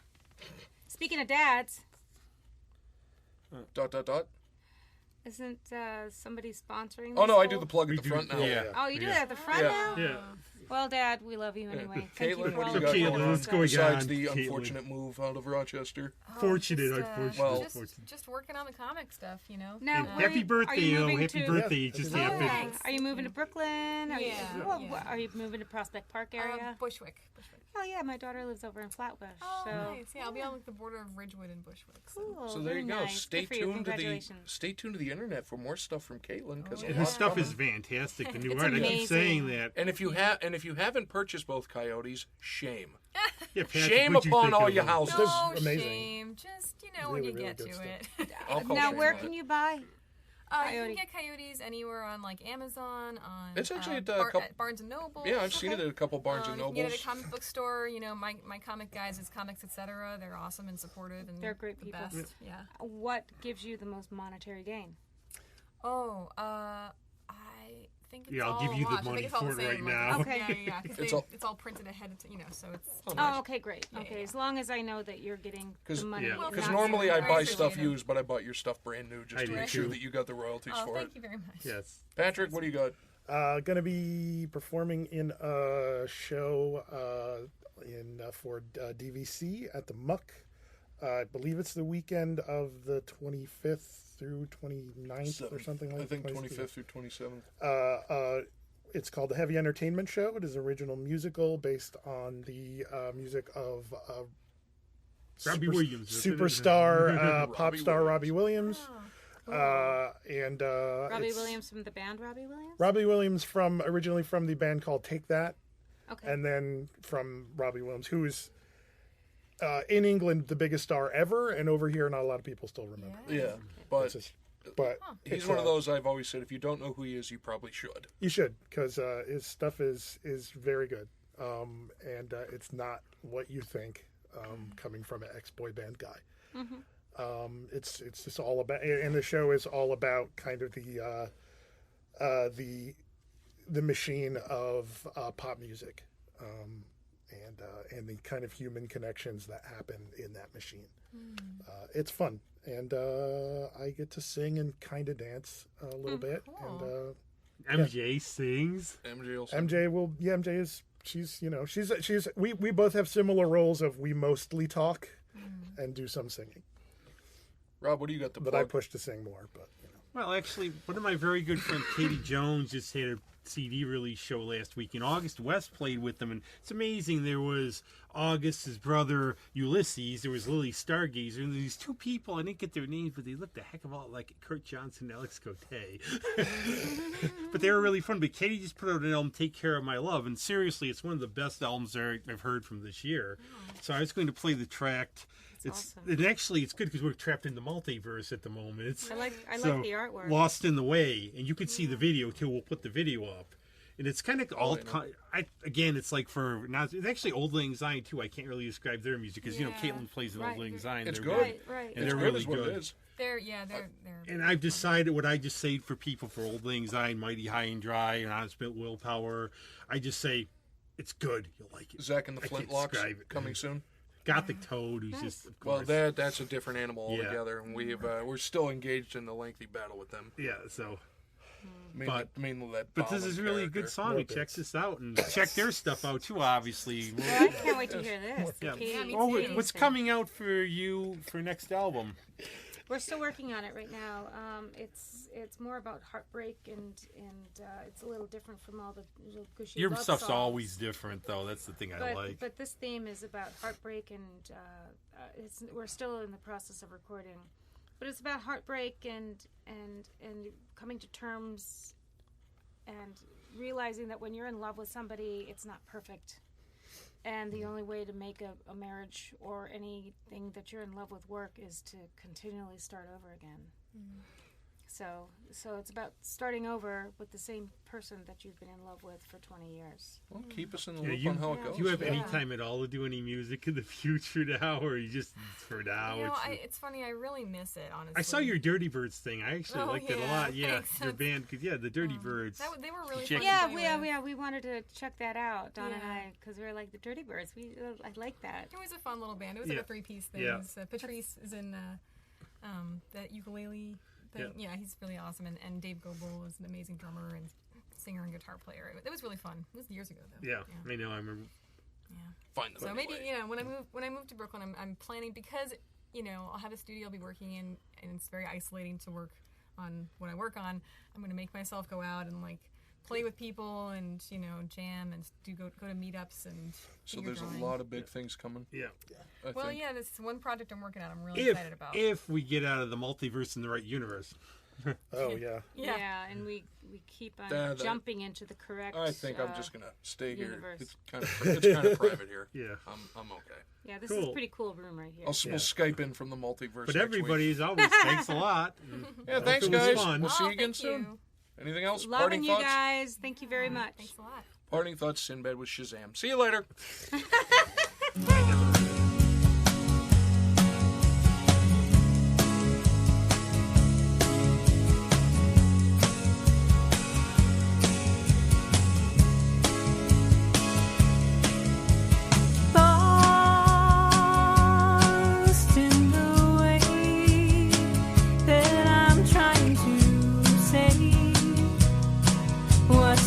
Speaking of dads, Dot dot dot. isn't somebody sponsoring this? Oh no, I do whole- the plug We at the do, front now. yeah. Oh, you do Yeah. that at the front Yeah. now? Yeah. Well, Dad, we love you anyway. Thank you Caitlin, for what all do you the got Caitlin, going on what's going besides on, the Caitlin? unfortunate move out of Rochester? Fortunate, just, unfortunate. Well- Just working on the comic stuff, Now, And where happy are birthday, you yo. moving Happy to? birthday. Yeah, Just happy happened. birthday. Thanks. Are you moving to Brooklyn? Are Yeah, yeah. Are you moving to Prospect Park area? Bushwick. Oh yeah, my daughter lives over in Flatbush. Oh, so nice. Yeah, I'll be on like the border of Ridgewood and Bushwick. So. cool. So there very you go. nice. Stay Good for you. tuned to the Congratulations. stay tuned to the internet for more stuff from Caitlin because Oh, And yeah. his stuff is fantastic. The new It's art. I keep amazing. saying that. And if you haven't purchased both Coyotes, shame. Yeah, Patrick, Shame what'd you upon think all of your them? houses. No amazing. shame. Just when Really, you really get good to it. I'll call Now, shame where on can it. you buy? You Coyote? can get Coyotes anywhere on like Amazon, on It's actually at, at Barnes and Noble. Yeah, I've seen it at a couple Barnes and You can get it Nobles. at a comic book store. My comic guys is Comics Etc. They're awesome and supportive, and They're great the people. best. Yeah. What gives you the most monetary gain? Oh, I think it's Yeah, I'll all give you the wash. I think money it's all for the it right same. now. Okay. Yeah, because It's it's, all- all printed ahead of so it's. Oh, nice. Oh, okay, great. Yeah, Okay, yeah. as long as I know that you're getting 'Cause- the money. yeah. Well, Because not normally I too buy pricey stuff either. used, but I bought your stuff brand new just I to do make sure too. that you got the royalties Oh, for thank it. you very much. Yes. Patrick, what do you got? Going to be performing in a show for DVC at the Muck. I believe it's the weekend of the 25th through 29th or something like that. I think 25th through 27th. It's called the Heavy Entertainment Show. It is an original musical based on the music of Robbie Williams. superstar pop Robbie star Robbie Williams. Oh, And Robbie it's Williams from the band Robbie Williams? Robbie Williams originally from the band called Take That, Okay. and then from Robbie Williams, who is in England the biggest star ever, and over here not a lot of people still remember. Yeah, but It's just- but he's it's, one of those I've always said, if you don't know who he is, you probably should. You should, because his stuff is very good, and it's not what you think coming from an ex-boy band guy. It's just all about, and the show is all about kind of the machine of pop music, and the kind of human connections that happen in that machine. It's fun, and I get to sing and kind of dance a little bit, cool. and MJ sings. MJ also. MJ is she's we both have similar roles of we mostly talk and do some singing, Rob, what do you got to but plug? I push to sing more. But Well, actually, one of my very good friends, Katie Jones, just had a CD release show last week. In August, West played with them, and it's amazing. There was August, his brother Ulysses. There was Lily Stargazer, and these two people. I didn't get their names, but they looked a heck of a lot like Kurt Johnson and Alex Cote. But they were really fun. But Katie just put out an album, "Take Care of My Love," and seriously, it's one of the best albums I've heard from this year. So I was going to play the track. awesome. And actually, it's good because we're trapped in the multiverse at the moment. It's, I like so, the artwork. Lost in the Way, and you can see the video too. We'll put the video up, and it's kind of all. Again, it's like for now. It's actually Old Lang Syne too. I can't really describe their music because Yeah. Caitlin plays in Old Right. Lang Syne. It's They're good. really- Right. And It's they're good really is what good. it is. They're And I've decided what I just say for people for Old Lang Syne, Mighty High and Dry, and Honest Willpower. I just say, it's good. You'll like it. Zack and the I can't Flintlocks describe it. coming soon. Gothic Toad, who's just, of Well, course. that's a different animal altogether, and we're still engaged in a lengthy battle with them. Yeah, so. Mainly that. But this is really a good song. Check this out and check their stuff out too. Obviously. Well, I can't wait to hear this. Yeah. me Oh, too. what's coming out for you for next album? We're still working on it right now. It's more about heartbreak and it's a little different from all the gushy Your love stuff's songs. always different, though. That's the thing I like. But this theme is about heartbreak, and we're still in the process of recording. But it's about heartbreak and coming to terms and realizing that when you're in love with somebody, it's not perfect. And the only way to make a marriage or anything that you're in love with work is to continually start over again. Mm. So it's about starting over with the same person that you've been in love with for 20 years. Well, keep us in the loop on how it goes. Do you have any time at all to do any music in the future now, or you just for now? It's funny. I really miss it, honestly. I saw your Dirty Birds thing. I actually liked it a lot. Yeah, thanks. your band, the Dirty Birds. They were really fun. Yeah, we wanted to check that out, Don and I, because we were like the Dirty Birds. I like that. It was a fun little band. It was like a 3-piece thing. Yeah. Patrice is in that ukulele thing. Yeah, he's really awesome. And Dave Goebel is an amazing drummer and singer and guitar player. It was really fun. It was years ago though. Yeah, I know. I remember. Yeah. Find them. So anyway. maybe when I move to Brooklyn, I'm planning, because I'll have a studio I'll be working in, and it's very isolating to work on what I work on. I'm going to make myself go out and play with people and jam and go to meetups and. So there's a lot of big things coming. Yeah. This is one project I'm working on. I'm really excited about. If we get out of the multiverse in the right universe. Oh yeah. Yeah, and we keep on jumping into the correct. I think I'm just gonna stay universe. here. It's kind of private here. Yeah, I'm okay. Yeah, this is a pretty cool room right here. We'll Skype in from the multiverse. But everybody's always thanks a lot. Yeah, thanks guys. Fun. We'll see you again soon. Anything else? Loving Parting you thoughts? guys. Thank you very much. Thanks a lot. Parting thoughts. Sinbad with Shazam. See you later.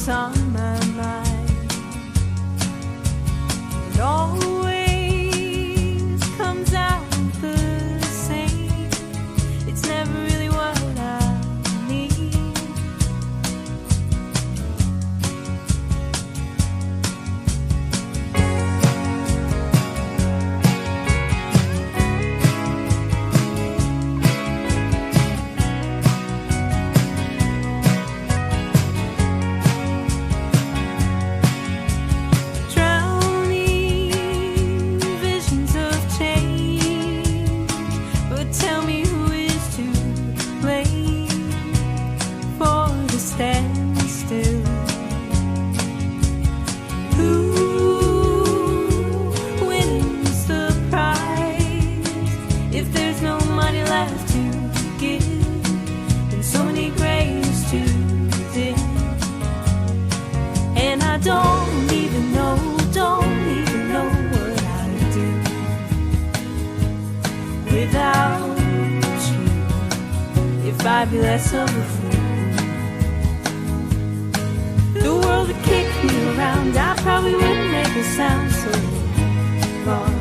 On my mind, it always comes out the same. It's never really what I need. Don't even know what I'd do without you, if I'd be less of a fool. The world would kick me around, I probably wouldn't make a sound so lost,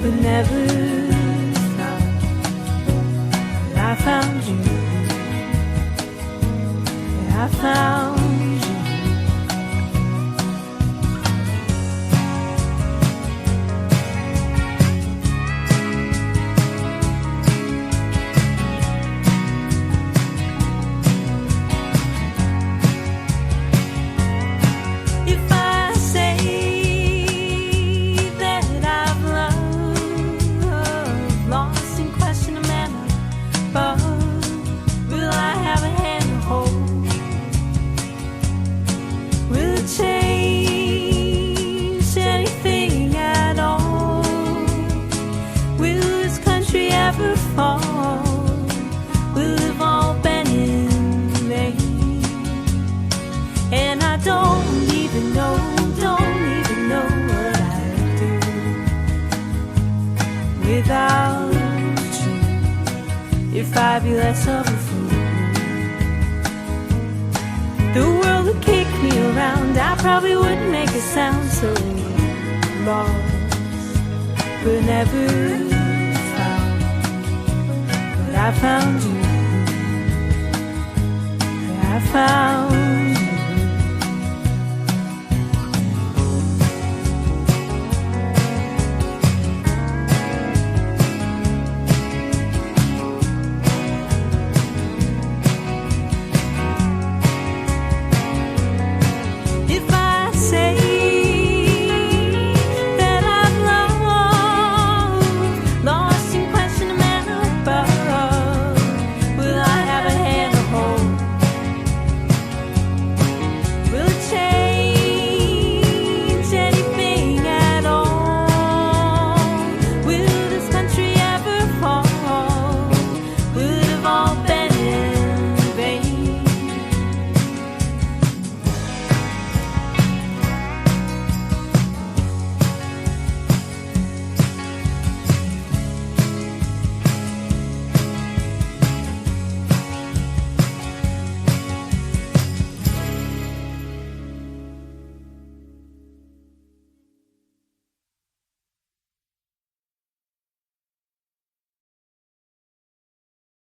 but never thought that I found you, that I found you. if I'd be less of a fool. The world would kick me around, I probably wouldn't make a sound. So lost, but never found. But I found you. I found